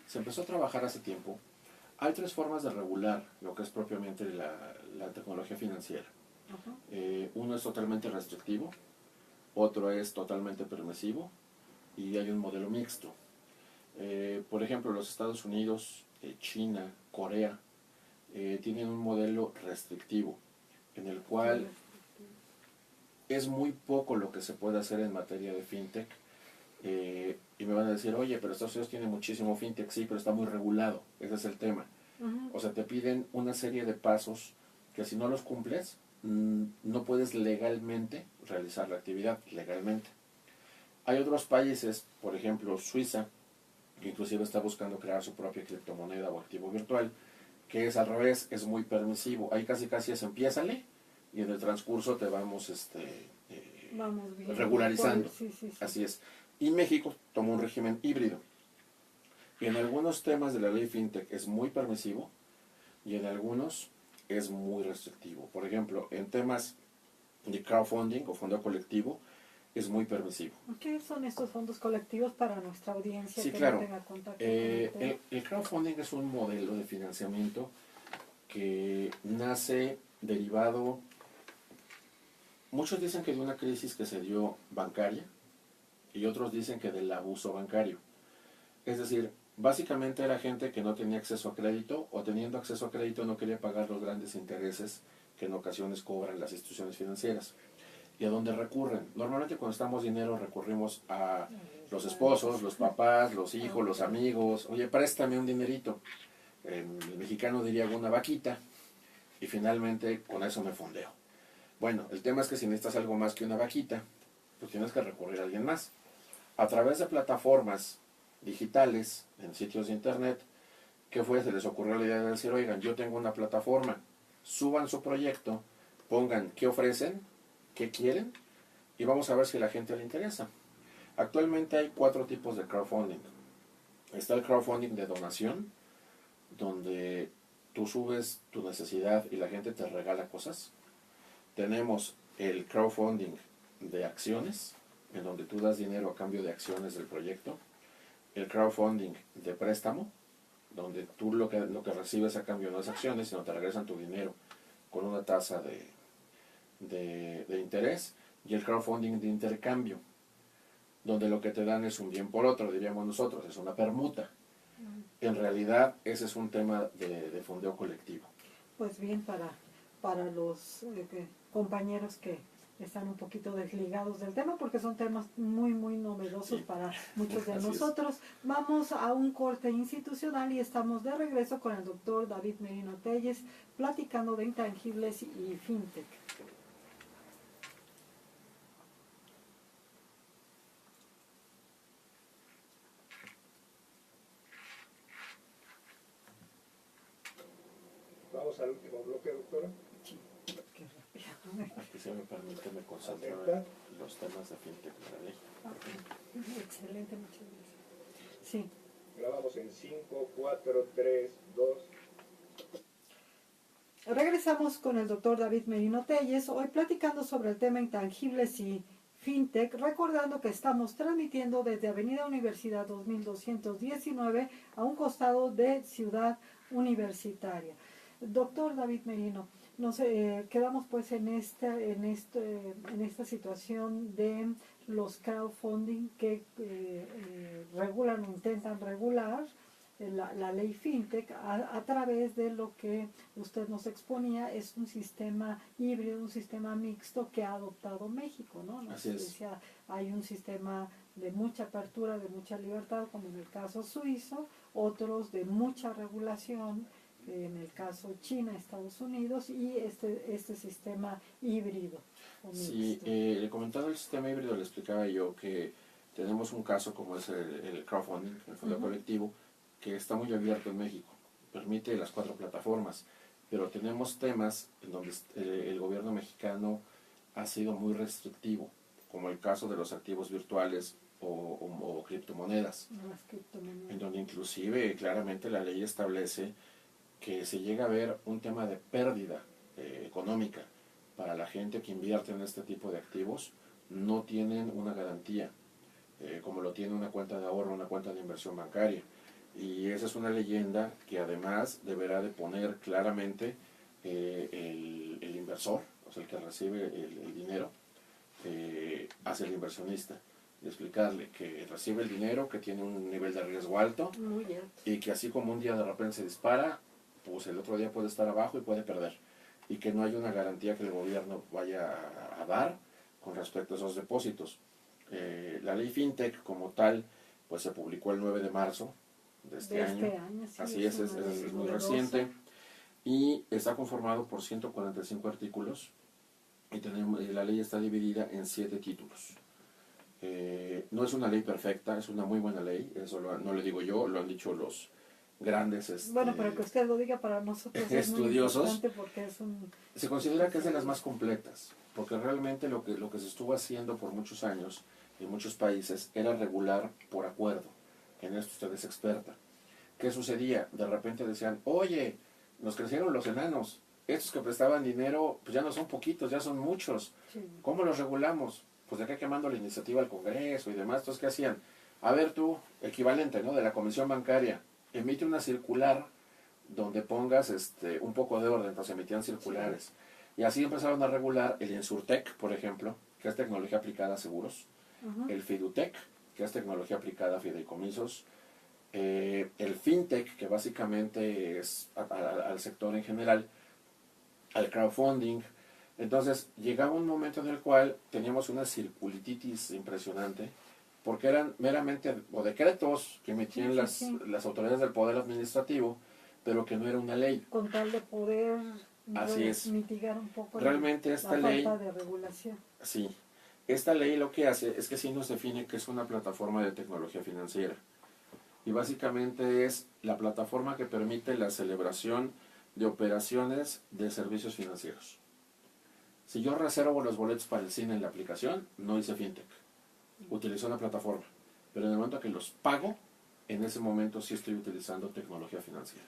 se empezó a trabajar hace tiempo. Hay 3 formas de regular lo que es propiamente la tecnología financiera. Uno es totalmente restrictivo, otro es totalmente permisivo y hay un modelo mixto. Por ejemplo, los Estados Unidos, China, Corea, tienen un modelo restrictivo en el cual es muy poco lo que se puede hacer en materia de fintech. Y me van a decir, oye, pero Estados Unidos tiene muchísimo fintech, sí, pero está muy regulado, ese es el tema. O sea, te piden una serie de pasos que si no los cumples, no puedes legalmente realizar la actividad, legalmente. Hay otros países, por ejemplo Suiza, que inclusive está buscando crear su propia criptomoneda o activo virtual, que es al revés, es muy permisivo. Ahí casi es empiézale y en el transcurso te vamos regularizando. Sí, sí, sí. Así es. Y México tomó un régimen híbrido. Y en algunos temas de la ley FinTech es muy permisivo y en algunos es muy restrictivo. Por ejemplo, en temas de crowdfunding o fondo colectivo es muy permisivo. ¿Qué son estos fondos colectivos para nuestra audiencia Sí, que claro. no tenga contacto con el tema? El crowdfunding es un modelo de financiamiento que nace derivado, muchos dicen que de una crisis que se dio bancaria y otros dicen que del abuso bancario. Es decir, básicamente era gente que no tenía acceso a crédito o teniendo acceso a crédito no quería pagar los grandes intereses que en ocasiones cobran las instituciones financieras. ¿Y a dónde recurren? Normalmente cuando estamos dinero recurrimos a los esposos, los papás, los hijos, los amigos. Oye, préstame un dinerito. El mexicano diría una vaquita y finalmente con eso me fondeo. Bueno, el tema es que si necesitas algo más que una vaquita, pues tienes que recurrir a alguien más. A través de plataformas digitales, en sitios de internet, ¿qué fue? Se les ocurrió la idea de decir, oigan, yo tengo una plataforma, suban su proyecto, pongan qué ofrecen, qué quieren, y vamos a ver si a la gente le interesa. Actualmente hay 4 tipos de crowdfunding. Está el crowdfunding de donación, donde tú subes tu necesidad y la gente te regala cosas. Tenemos el crowdfunding de acciones, en donde tú das dinero a cambio de acciones del proyecto. El crowdfunding de préstamo, donde tú lo que recibes a cambio no es acciones, sino te regresan tu dinero con una tasa de interés. Y el crowdfunding de intercambio, donde lo que te dan es un bien por otro, diríamos nosotros, es una permuta. En realidad, ese es un tema de fondeo colectivo. Pues bien, para los compañeros que están un poquito desligados del tema, porque son temas muy, muy novedosos para muchos de nosotros. Vamos a un corte institucional y estamos de regreso con el doctor David Merino Telles, platicando de intangibles y fintech. Vamos al último bloque, doctora. Qué rápido. Aquí, si me permite, me concentro Atenta. en los temas de fintech de la ley. Ok. Excelente, muchas gracias. Sí. Grabamos en 5, 4, 3, 2. Regresamos con el doctor David Merino Telles, hoy platicando sobre el tema intangibles y fintech, recordando que estamos transmitiendo desde Avenida Universidad 2219 a un costado de Ciudad Universitaria. Doctor David Merino, nos quedamos pues en esta situación de los crowdfunding que regulan o intentan regular la ley FinTech a través de lo que usted nos exponía, es un sistema híbrido, un sistema mixto que ha adoptado México, ¿no? Nos Así es. decía, hay un sistema de mucha apertura, de mucha libertad, como en el caso suizo, otros de mucha regulación, en el caso China, Estados Unidos, y este sistema híbrido o Sí, mixto. le comentaba el sistema híbrido, le explicaba yo que tenemos un caso como es el crowdfunding, el fondo colectivo, que está muy abierto en México, permite las 4 plataformas, pero tenemos temas en donde el gobierno mexicano ha sido muy restrictivo, como el caso de los activos virtuales o criptomonedas, Las criptomonedas. en donde inclusive claramente la ley establece que se llega a ver un tema de pérdida económica para la gente que invierte en este tipo de activos, no tienen una garantía, como lo tiene una cuenta de ahorro, una cuenta de inversión bancaria. Y esa es una leyenda que además deberá de poner claramente el inversor, o sea, el que recibe el dinero, hacia el inversionista. Y explicarle que recibe el dinero, que tiene un nivel de riesgo alto, Muy alto. y que así como un día de repente se dispara, pues el otro día puede estar abajo y puede perder. Y que no hay una garantía que el gobierno vaya a dar con respecto a esos depósitos. La ley FinTech como tal, pues se publicó el 9 de marzo de este año. Sí, Así es una ley muy novedosa. reciente. Y está conformado por 145 artículos. Y la ley está dividida en 7 títulos. No es una ley perfecta, es una muy buena ley, eso no lo digo yo, lo han dicho los grandes Bueno, pero que usted lo diga para nosotros es muy estudiosos. importante porque es un... Se considera que es de las más completas, porque realmente lo que se estuvo haciendo por muchos años en muchos países era regular por acuerdo. En esto usted es experta. ¿Qué sucedía? De repente decían, oye, nos crecieron los enanos, estos que prestaban dinero, pues ya no son poquitos, ya son muchos. Sí. ¿Cómo los regulamos? Pues de acá quemando la iniciativa al Congreso y demás. Entonces, ¿qué hacían? A ver tú, equivalente, ¿no? De la Comisión Bancaria, emite una circular donde pongas un poco de orden, entonces emitían circulares. Y así empezaron a regular el Insurtech, por ejemplo, que es tecnología aplicada a seguros, el Fidutech, que es tecnología aplicada a fideicomisos, el FinTech, que básicamente es al sector en general, al crowdfunding. Entonces llegaba un momento en el cual teníamos una circulititis impresionante, porque eran meramente o decretos que emitían las autoridades del poder administrativo, pero que no era una ley. Con tal de poder Así es. mitigar un poco Realmente esta la ley, falta de regulación. sí, esta ley lo que hace es que sí nos define que es una plataforma de tecnología financiera. Y básicamente es la plataforma que permite la celebración de operaciones de servicios financieros. Si yo reservo los boletos para el cine en la aplicación, no hice fintech. Utilizo una plataforma. Pero en el momento que los pago, en ese momento sí estoy utilizando tecnología financiera.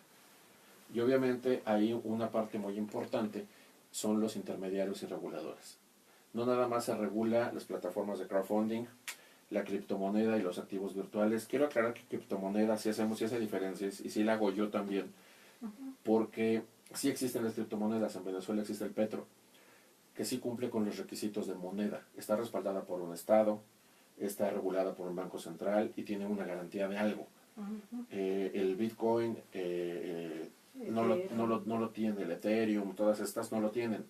Y obviamente hay una parte muy importante, son los intermediarios y reguladores. No nada más se regula las plataformas de crowdfunding, la criptomoneda y los activos virtuales. Quiero aclarar que criptomoneda sí hacemos esa diferencia y sí la hago yo también, porque sí existen las criptomonedas. En Venezuela existe el Petro, que sí cumple con los requisitos de moneda. Está respaldada por un Estado, está regulada por un banco central y tiene una garantía de algo. El Bitcoin no lo tiene, el Ethereum, todas estas no lo tienen.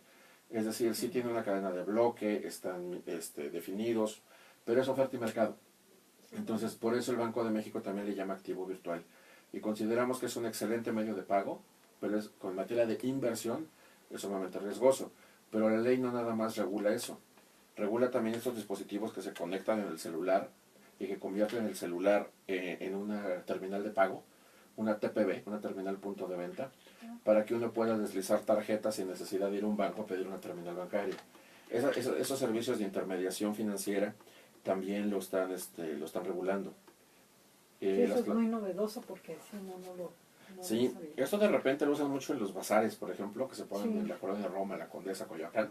Es decir, sí tiene una cadena de bloque, están definidos, pero es oferta y mercado. Entonces, por eso el Banco de México también le llama activo virtual. Y consideramos que es un excelente medio de pago, pero con materia de inversión es sumamente riesgoso. Pero la ley no nada más regula eso. Regula también estos dispositivos que se conectan en el celular y que convierten el celular en una terminal de pago, una TPV, una terminal punto de venta, para que uno pueda deslizar tarjetas sin necesidad de ir a un banco a pedir una terminal bancaria. Esos servicios de intermediación financiera también lo están regulando. Sí, eso es muy novedoso porque si no lo Sí, sabía. esto de repente lo usan mucho en los bazares, por ejemplo, que se ponen Sí. en la colonia Roma, la Condesa, Coyoacán,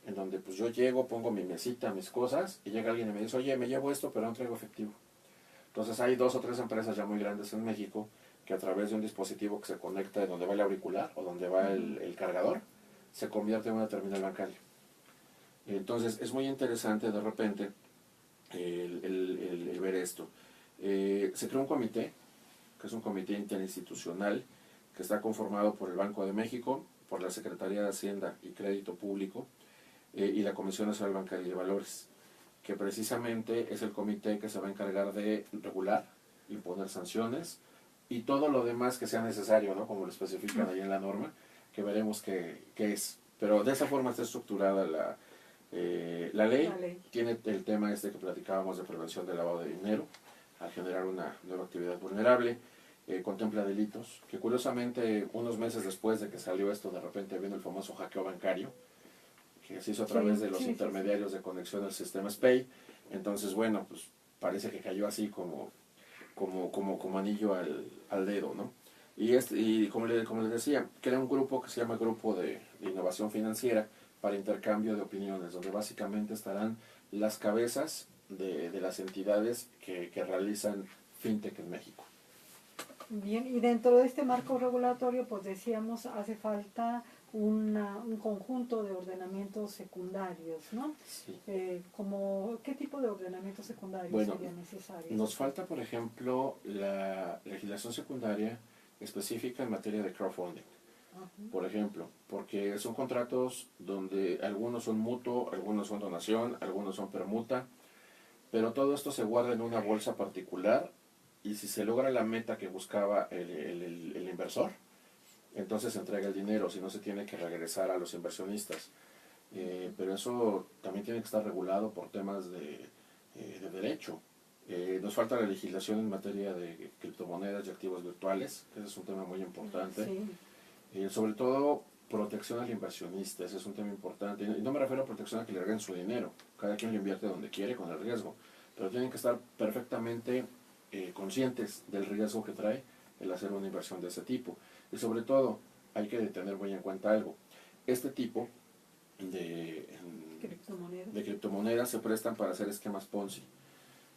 en donde pues yo llego, pongo mi mesita, mis cosas, y llega alguien y me dice, oye, me llevo esto, pero no traigo efectivo. Entonces hay 2 o 3 empresas ya muy grandes en México que a través de un dispositivo que se conecta de donde va el auricular o donde va el cargador, se convierte en una terminal bancaria. Entonces es muy interesante de repente el ver esto. Se creó un comité, que es un comité interinstitucional, que está conformado por el Banco de México, por la Secretaría de Hacienda y Crédito Público y la Comisión Nacional Bancaria y de Valores, que precisamente es el comité que se va a encargar de regular, imponer sanciones y todo lo demás que sea necesario, ¿no? Como lo especifican ahí en la norma, que veremos qué es. Pero de esa forma está estructurada la ley. La ley. Tiene el tema que platicábamos de prevención del lavado de dinero, al generar una nueva actividad vulnerable. Contempla delitos, que curiosamente unos meses después de que salió esto, de repente vino el famoso hackeo bancario, que se hizo a través de los intermediarios de conexión al sistema SPEI. Entonces, bueno, pues parece que cayó así como anillo al dedo, ¿no? Y como les decía, crea un grupo que se llama Grupo de Innovación Financiera para intercambio de opiniones, donde básicamente estarán las cabezas de las entidades que realizan fintech en México. Bien, y dentro de este marco regulatorio, pues decíamos, hace falta un conjunto de ordenamientos secundarios, ¿no? Sí. ¿Qué tipo de ordenamientos secundarios sería necesario? Nos falta, por ejemplo, la legislación secundaria específica en materia de crowdfunding. Por ejemplo, porque son contratos donde algunos son mutuo, algunos son donación, algunos son permuta, pero todo esto se guarda en una bolsa particular y si se logra la meta que buscaba el inversor, entonces se entrega el dinero, si no se tiene que regresar a los inversionistas. Pero eso también tiene que estar regulado por temas de derecho. Nos falta la legislación en materia de criptomonedas y activos virtuales, que ese es un tema muy importante. Sí. Sobre todo protección al inversionista, ese es un tema importante. Y no me refiero a protección a que le reguen su dinero, cada quien lo invierte donde quiere con el riesgo, pero tienen que estar perfectamente conscientes del riesgo que trae el hacer una inversión de ese tipo. Y sobre todo, hay que tener muy en cuenta algo. Este tipo de criptomonedas se prestan para hacer esquemas Ponzi.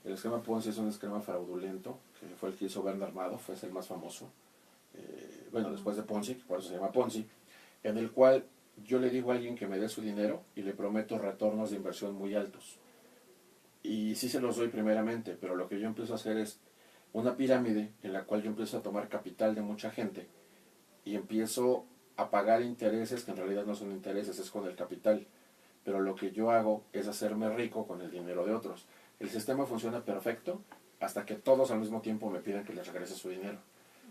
El esquema Ponzi es un esquema fraudulento, que fue el que hizo Bernard Madoff, es el más famoso. Después de Ponzi, que por eso se llama Ponzi, en el cual yo le digo a alguien que me dé su dinero y le prometo retornos de inversión muy altos. Y sí se los doy primeramente, pero lo que yo empiezo a hacer es una pirámide en la cual yo empiezo a tomar capital de mucha gente y empiezo a pagar intereses que en realidad no son intereses, es con el capital. Pero lo que yo hago es hacerme rico con el dinero de otros. El sistema funciona perfecto hasta que todos al mismo tiempo me piden que les regrese su dinero,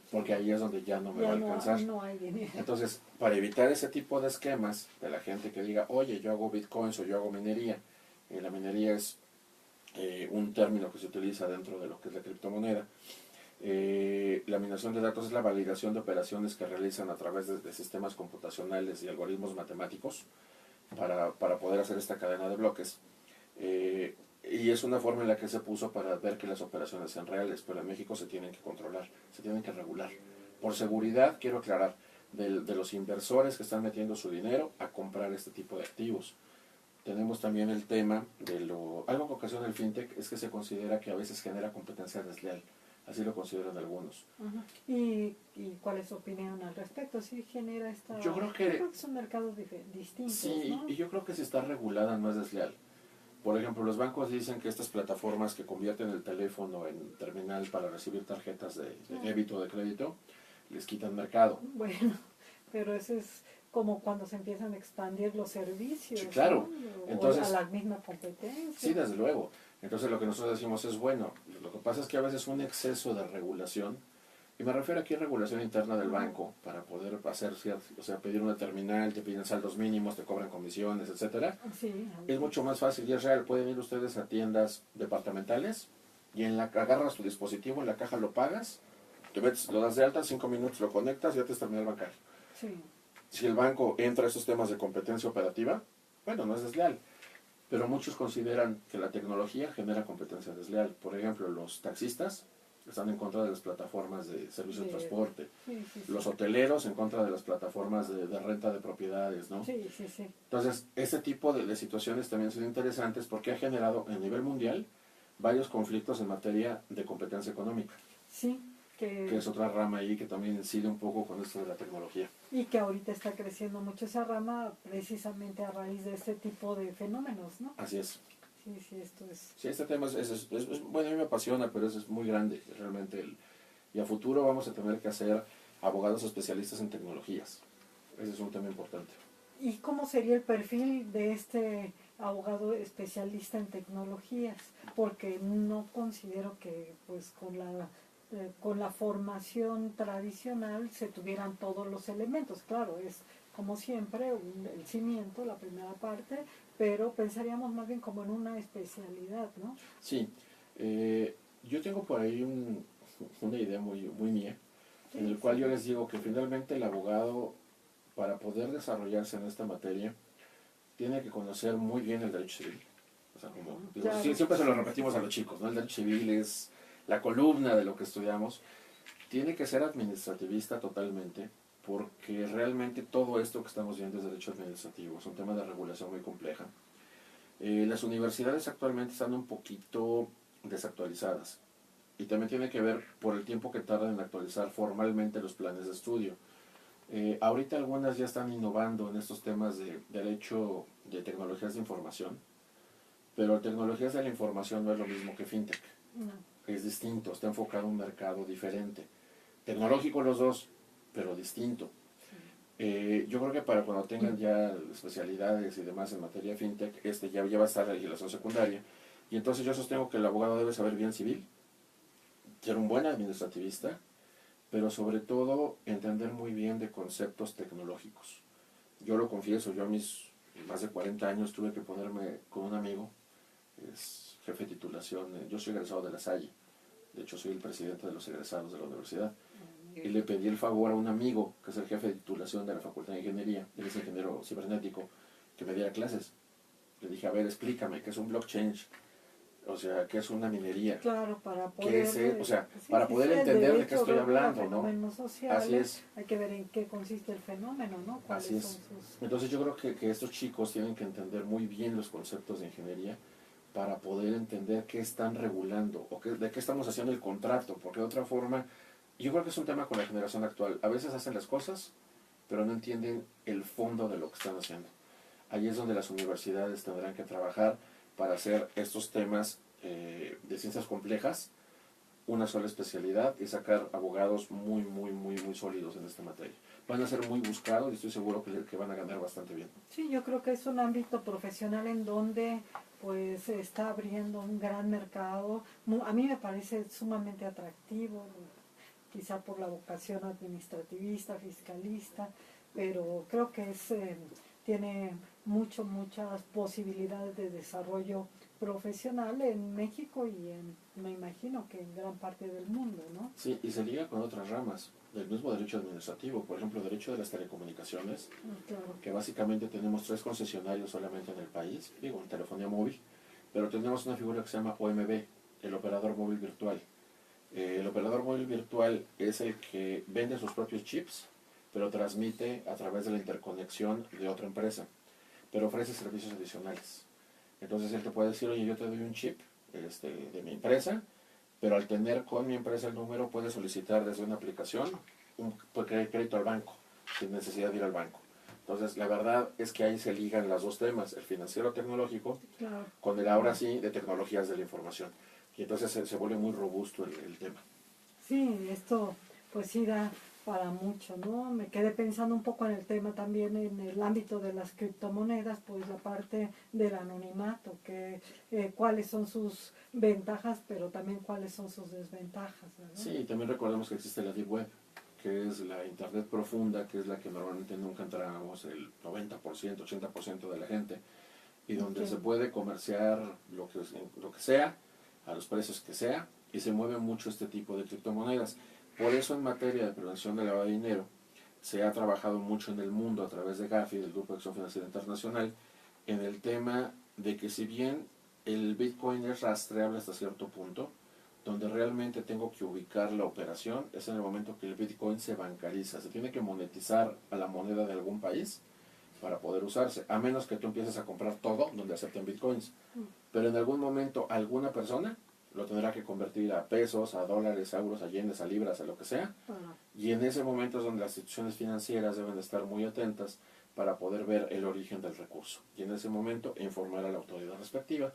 porque ahí es donde ya no me va a alcanzar. No hay dinero. Entonces, para evitar ese tipo de esquemas de la gente que diga, oye, yo hago bitcoins o yo hago minería, la minería es un término que se utiliza dentro de lo que es la criptomoneda. La minación de datos es la validación de operaciones que realizan a través de sistemas computacionales y algoritmos matemáticos para poder hacer esta cadena de bloques. Y es una forma en la que se puso para ver que las operaciones sean reales, pero en México se tienen que controlar, se tienen que regular. Por seguridad, quiero aclarar, de los inversores que están metiendo su dinero a comprar este tipo de activos. Tenemos también el tema de algo que ocasiona el fintech es que se considera que a veces genera competencia desleal. Así lo consideran algunos. ¿Y cuál es su opinión al respecto? ¿Sí genera esta...? Yo creo que son mercados distintos, sí, ¿no? y yo creo que si está regulada no es desleal. Por ejemplo, los bancos dicen que estas plataformas que convierten el teléfono en terminal para recibir tarjetas de débito o de crédito, les quitan mercado. Bueno, pero eso es como cuando se empiezan a expandir los servicios, sí, claro. ¿no? Entonces, o a la misma competencia. Sí, desde luego. Entonces lo que nosotros decimos es bueno. Lo que pasa es que a veces un exceso de regulación, y me refiero aquí a regulación interna del banco, para poder hacer pedir una terminal, te piden saldos mínimos, te cobran comisiones, etcétera. Sí. Es mucho más fácil y es real. Pueden ir ustedes a tiendas departamentales y agarras tu dispositivo, en la caja lo pagas, te metes, lo das de alta, 5 minutos lo conectas y ya te es terminal bancario. Sí, Si el banco entra a esos temas de competencia operativa, bueno, no es desleal. Pero muchos consideran que la tecnología genera competencia desleal. Por ejemplo, los taxistas están en contra de las plataformas de servicios de transporte. sí, sí, sí. Los hoteleros en contra de las plataformas de renta de propiedades, ¿no? Sí, sí, sí. Entonces, este tipo de situaciones también son interesantes porque ha generado a nivel mundial varios conflictos en materia de competencia económica, Sí, que es otra rama ahí que también incide un poco con esto de la tecnología. y que ahorita está creciendo mucho esa rama precisamente a raíz de este tipo de fenómenos, ¿no? Así es. Sí, sí, esto es... Sí, este tema bueno, a mí me apasiona, pero es muy grande realmente. Y a futuro vamos a tener que hacer abogados especialistas en tecnologías. Ese es un tema importante. ¿Y cómo sería el perfil de este abogado especialista en tecnologías? Porque no considero que pues con la formación tradicional se tuvieran todos los elementos. Claro, es como siempre el cimiento, la primera parte, pero pensaríamos más bien como en una especialidad, ¿no? Sí, yo tengo por ahí una idea muy mía, en el cual yo les digo que finalmente el abogado, para poder desarrollarse en esta materia, tiene que conocer muy bien el derecho civil. O sea, como, digo, Claro. siempre se lo repetimos a los chicos, ¿no? El derecho civil es la columna de lo que estudiamos. Tiene que ser administrativista totalmente, porque realmente todo esto que estamos viendo es derecho administrativo, es un tema de regulación muy compleja. Las universidades actualmente están un poquito desactualizadas y también tiene que ver por el tiempo que tardan en actualizar formalmente los planes de estudio. Ahorita algunas ya están innovando en estos temas de derecho de tecnologías de información, pero tecnologías de la información no es lo mismo que fintech. No. Es distinto, está enfocado a un mercado diferente. Tecnológico los dos, pero distinto. Yo creo que para cuando tengan ya especialidades y demás en materia fintech, ya va a estar la legislación secundaria. Y entonces yo sostengo que el abogado debe saber bien civil, ser un buen administrativista, pero sobre todo entender muy bien de conceptos tecnológicos. Yo lo confieso, yo a mis más de 40 años tuve que ponerme con un amigo, es jefe de titulación, yo soy egresado de La Salle, de hecho soy el presidente de los egresados de la universidad, y le pedí el favor a un amigo, que es el jefe de titulación de la Facultad de Ingeniería, él es ingeniero cibernético, que me diera clases. Le dije, a ver, explícame, ¿qué es un blockchain? O sea, ¿qué es una minería? Claro, para ¿Qué poder, es? O sea, sí, para sí, poder sí, el entender de qué derecho, estoy ¿verdad?, a hablando, ¿no? fenómenos sociales, Así es. hay que ver en qué consiste el fenómeno, ¿no? ¿Cuáles Así son es. sus... Entonces yo creo que estos chicos tienen que entender muy bien los conceptos de ingeniería para poder entender qué están regulando o de qué estamos haciendo el contrato, porque de otra forma, yo creo que es un tema con la generación actual. A veces hacen las cosas, pero no entienden el fondo de lo que están haciendo. Ahí es donde las universidades tendrán que trabajar para hacer estos temas de ciencias complejas una sola especialidad y sacar abogados muy sólidos en esta materia. Van a ser muy buscados y estoy seguro que van a ganar bastante bien. Sí, yo creo que es un ámbito profesional en donde pues se está abriendo un gran mercado. A mí me parece sumamente atractivo, quizá por la vocación administrativista, fiscalista, pero creo que tiene muchas posibilidades de desarrollo profesional en México y me imagino que en gran parte del mundo, ¿no? Sí, y se liga con otras ramas del mismo derecho administrativo, por ejemplo, derecho de las telecomunicaciones, Claro. que básicamente tenemos 3 concesionarios solamente en el país, digo, en telefonía móvil, pero tenemos una figura que se llama OMV, el operador móvil virtual. El operador móvil virtual es el que vende sus propios chips, pero transmite a través de la interconexión de otra empresa, pero ofrece servicios adicionales. Entonces él te puede decir, oye, yo te doy un chip de mi empresa, pero al tener con mi empresa el número puedes solicitar desde una aplicación un crédito al banco, sin necesidad de ir al banco. Entonces la verdad es que ahí se ligan los dos temas, el financiero tecnológico, Claro. con el ahora sí de tecnologías de la información. Y entonces se vuelve muy robusto el tema. Sí, esto pues sí da para mucho, ¿no? Me quedé pensando un poco en el tema también en el ámbito de las criptomonedas, pues la parte del anonimato, cuáles son sus ventajas, pero también cuáles son sus desventajas, ¿verdad? Sí, y también recordemos que existe la Deep Web, que es la Internet profunda, que es la que normalmente nunca entramos el 90%, 80% de la gente, y donde se puede comerciar lo que sea, a los precios que sea, y se mueve mucho este tipo de criptomonedas. Por eso en materia de prevención del lavado de dinero, se ha trabajado mucho en el mundo a través de Gafi, del Grupo de Acción Financiera Internacional, en el tema de que si bien el Bitcoin es rastreable hasta cierto punto, donde realmente tengo que ubicar la operación es en el momento que el Bitcoin se bancariza, se tiene que monetizar a la moneda de algún país para poder usarse, a menos que tú empieces a comprar todo donde acepten Bitcoins. Pero en algún momento alguna persona lo tendrá que convertir a pesos, a dólares, a euros, a yenes, a libras, a lo que sea, y en ese momento es donde las instituciones financieras deben de estar muy atentas para poder ver el origen del recurso, y en ese momento informar a la autoridad respectiva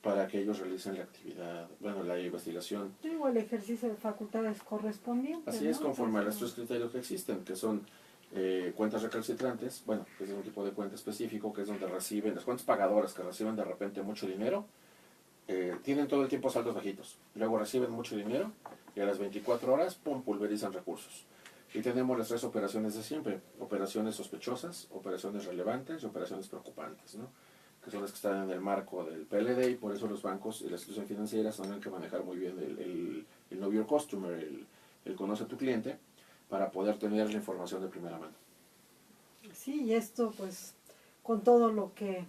para que ellos realicen la actividad, bueno, la investigación. Digo, el ejercicio de facultades correspondientes. Así es, ¿no? conforme a los tres criterios que existen, que son cuentas recalcitrantes, bueno, que es un tipo de cuenta específico, que es donde reciben, las cuentas pagadoras que reciben de repente mucho dinero, tienen todo el tiempo saldos bajitos, luego reciben mucho dinero y a las 24 horas, pum, pulverizan recursos. Y tenemos las tres operaciones de siempre, operaciones sospechosas, operaciones relevantes y operaciones preocupantes, ¿no? Que son las que están en el marco del PLD, y por eso los bancos y las instituciones financieras tienen que manejar muy bien el Know Your Customer, el conoce a tu cliente, para poder tener la información de primera mano. Sí, y esto pues con todo lo que,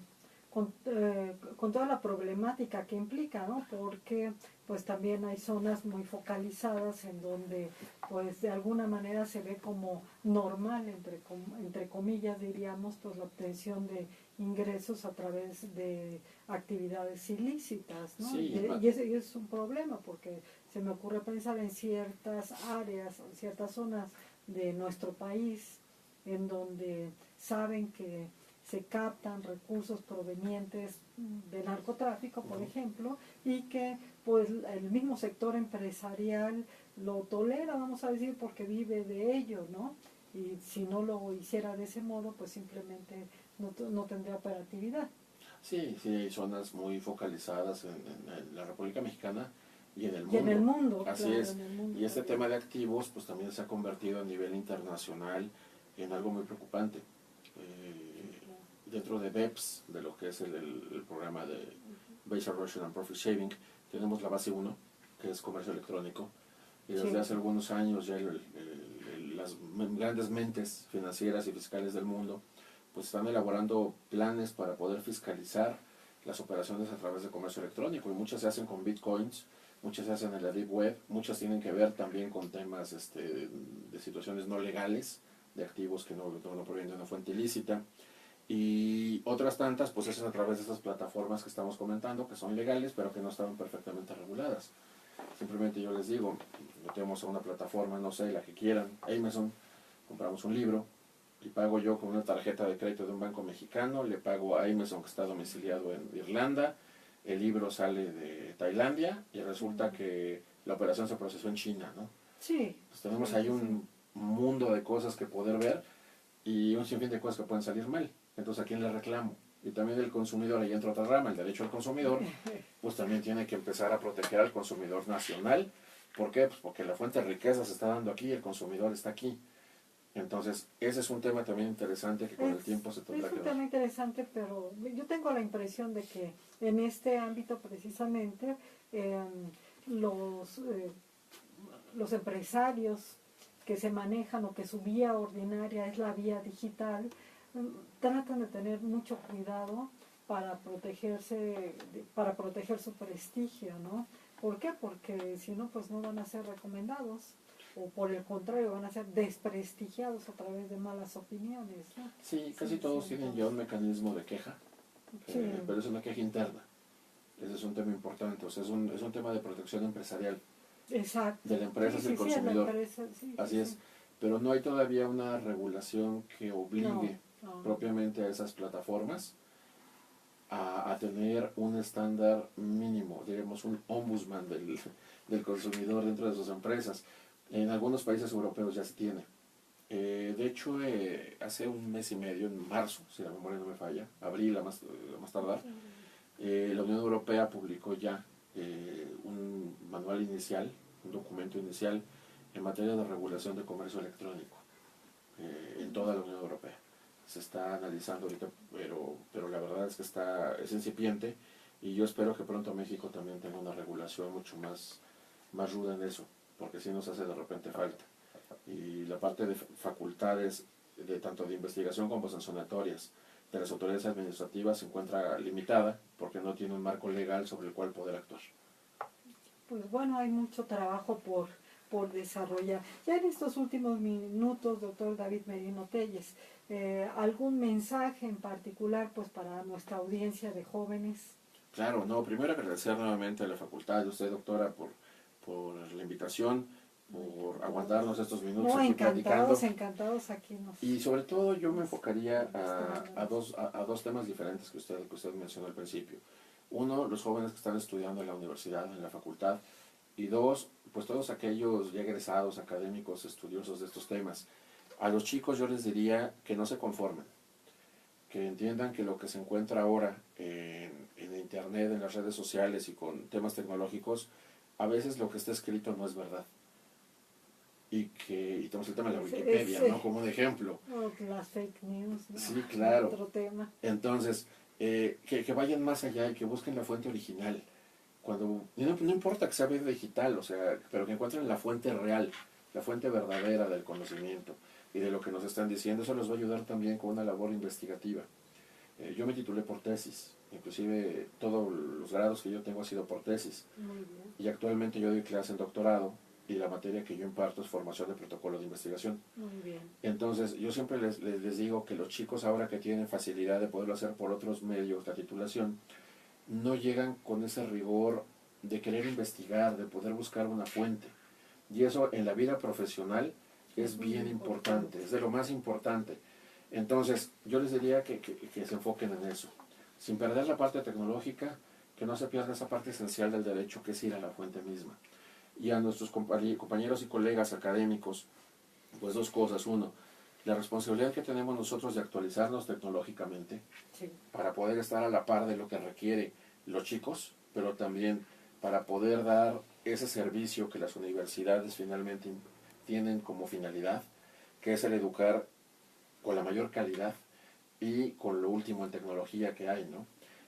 con toda la problemática que implica, ¿no? Porque pues también hay zonas muy focalizadas en donde pues de alguna manera se ve como normal, entre comillas diríamos, pues la obtención de ingresos a través de actividades ilícitas, ¿no? Sí, Y ese es un problema porque se me ocurre pensar en ciertas áreas, en ciertas zonas de nuestro país en donde saben que se captan recursos provenientes de narcotráfico, por ejemplo, y que pues el mismo sector empresarial lo tolera, vamos a decir, porque vive de ello, ¿no? Y si no lo hiciera de ese modo, pues simplemente no tendría operatividad. sí, sí, hay zonas muy focalizadas en la República Mexicana y en el Y en el mundo. mundo, Así claro, es. en el mundo Y este también. tema de activos pues también se ha convertido a nivel internacional en algo muy preocupante. Dentro de BEPS, de lo que es el programa de Base Erosion and Profit Shaving, tenemos la base 1, que es comercio electrónico. Y desde Sí. hace algunos años ya las grandes mentes financieras y fiscales del mundo pues están elaborando planes para poder fiscalizar las operaciones a través de comercio electrónico, y muchas se hacen con bitcoins, muchas se hacen en la deep web, muchas tienen que ver también con temas de situaciones no legales, de activos que no provienen de una fuente ilícita, y otras tantas pues es a través de esas plataformas que estamos comentando, que son legales pero que no estaban perfectamente reguladas. Simplemente yo les digo, metemos a una plataforma, no sé, la que quieran, Amazon, compramos un libro y pago yo con una tarjeta de crédito de un banco mexicano, le pago a Amazon que está domiciliado en Irlanda, el libro sale de Tailandia y resulta que la operación se procesó en China, ¿no? Sí. Pues tenemos Sí, ahí sí, un mundo de cosas que poder ver y un sinfín de cosas que pueden salir mal. Entonces, ¿a quién le reclamo? Y también el consumidor, ahí entra otra rama, el derecho al consumidor, pues también tiene que empezar a proteger al consumidor nacional. ¿Por qué? Pues porque la fuente de riqueza se está dando aquí y el consumidor está aquí. Entonces, ese es un tema también interesante que con el tiempo se tendrá es que un dar. tema interesante, pero yo tengo la impresión de que en este ámbito precisamente eh, los, eh, los empresarios que se manejan o que su vía ordinaria es la vía digital, tratan de tener mucho cuidado para protegerse, para proteger su prestigio, ¿no? ¿Por qué? Porque si no, pues no van a ser recomendados, o por el contrario, van a ser desprestigiados a través de malas opiniones, ¿no? Sí, casi todos tienen ya un mecanismo de queja, Sí. pero es una queja interna. Ese es un tema importante, o sea, es un tema de protección empresarial Exacto. de la empresa hacia el Sí, es la consumidor. empresa, sí, Así sí, es, sí. pero no hay todavía una regulación que obligue No. propiamente a esas plataformas a tener un estándar mínimo, digamos un ombudsman del consumidor dentro de sus empresas. En algunos países europeos ya se tiene. De hecho, hace un mes y medio, en marzo, si la memoria no me falla, abril a más tardar, la Unión Europea publicó ya un manual inicial, un documento inicial en materia de regulación de comercio electrónico en toda la Unión Europea. Se está analizando ahorita, pero la verdad es que es incipiente, y yo espero que pronto México también tenga una regulación mucho más ruda en eso, porque sí nos hace de repente falta. y la parte de facultades de tanto de investigación como sancionatorias de las autoridades administrativas se encuentra limitada porque no tiene un marco legal sobre el cual poder actuar. Pues bueno, hay mucho trabajo por desarrollar. Ya en estos últimos minutos, doctor David Merino Telles, ¿algún mensaje en particular pues para nuestra audiencia de jóvenes? Claro, no, primero agradecer nuevamente a la facultad, de usted doctora, por la invitación, por aguantarnos estos minutos No, aquí platicando. encantados aquí nos... Y sobre todo yo me enfocaría a dos temas diferentes que usted mencionó al principio. Uno, los jóvenes que están estudiando en la universidad, en la facultad. Y dos, pues todos aquellos ya egresados, académicos, estudiosos de estos temas. A los chicos yo les diría que no se conformen, que entiendan que lo que se encuentra ahora en internet, en las redes sociales y con temas tecnológicos, a veces lo que está escrito no es verdad. Y tenemos el tema de la Wikipedia, ¿no? Como un ejemplo. Las fake news, ¿no? Sí, claro. Otro tema. Entonces, que vayan más allá y que busquen la fuente original. No importa que sea video digital, o sea, pero que encuentren la fuente real, la fuente verdadera del conocimiento y de lo que nos están diciendo. Eso les va a ayudar también con una labor investigativa. Yo me titulé por tesis, inclusive todos los grados que yo tengo ha sido por tesis. Muy bien. Y actualmente yo doy clase en doctorado y la materia que yo imparto es formación de protocolo de investigación. Muy bien. Entonces, yo siempre les digo que los chicos ahora que tienen facilidad de poderlo hacer por otros medios, la titulación, no llegan con ese rigor de querer investigar, de poder buscar una fuente. Y eso en la vida profesional es bien importante, es de lo más importante. Entonces, yo les diría que se enfoquen en eso. Sin perder la parte tecnológica, que no se pierda esa parte esencial del derecho, que es ir a la fuente misma. Y a nuestros compañeros y colegas académicos, pues dos cosas. Uno, la responsabilidad que tenemos nosotros de actualizarnos tecnológicamente, Sí. para poder estar a la par de lo que requiere los chicos, pero también para poder dar ese servicio que las universidades finalmente tienen como finalidad, que es el educar con la mayor calidad y con lo último en tecnología que hay, ¿no?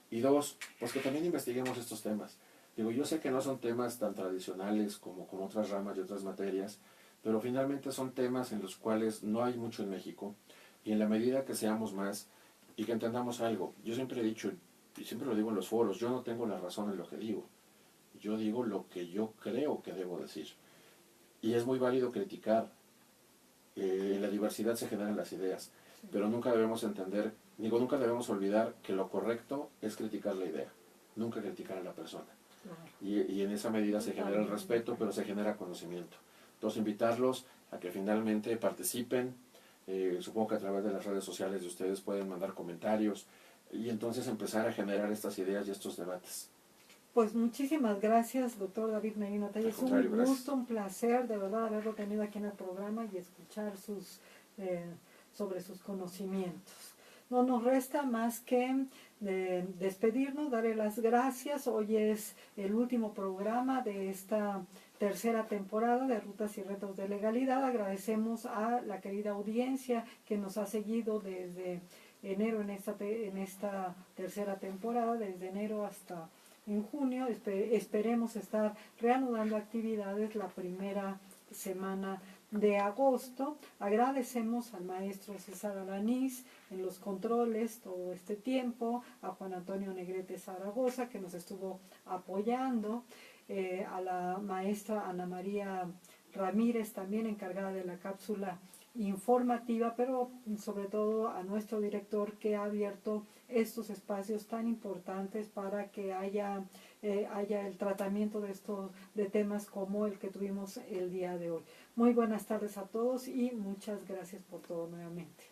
Y dos, pues que también investiguemos estos temas. Digo, yo sé que no son temas tan tradicionales como otras ramas y otras materias, pero finalmente son temas en los cuales no hay mucho en México, y en la medida que seamos más y que entendamos algo, yo siempre he dicho, y siempre lo digo en los foros, yo no tengo la razón en lo que digo, yo digo lo que yo creo que debo decir. Y es muy válido criticar, en la diversidad se generan las ideas, pero nunca debemos nunca debemos olvidar que lo correcto es criticar la idea, nunca criticar a la persona. Claro. Y en esa medida se genera el respeto, pero se genera conocimiento. Entonces, invitarlos a que finalmente participen. Supongo que a través de las redes sociales de ustedes pueden mandar comentarios y entonces empezar a generar estas ideas y estos debates. Pues muchísimas gracias, doctor David Merino Telles. Es un gusto, gracias. un placer de verdad haberlo tenido aquí en el programa y escuchar sobre sus conocimientos. No nos resta más que despedirnos, darle las gracias. Hoy es el último programa de esta tercera temporada de Rutas y Retos de Legalidad. Agradecemos a la querida audiencia que nos ha seguido desde enero en esta tercera temporada, desde enero hasta en junio. Esperemos estar reanudando actividades la primera semana de agosto. Agradecemos al maestro César Alanís en los controles todo este tiempo, a Juan Antonio Negrete Zaragoza que nos estuvo apoyando, a la maestra Ana María Ramírez también encargada de la cápsula informativa, pero sobre todo a nuestro director que ha abierto estos espacios tan importantes para que haya el tratamiento de temas como el que tuvimos el día de hoy. Muy buenas tardes a todos y muchas gracias por todo nuevamente.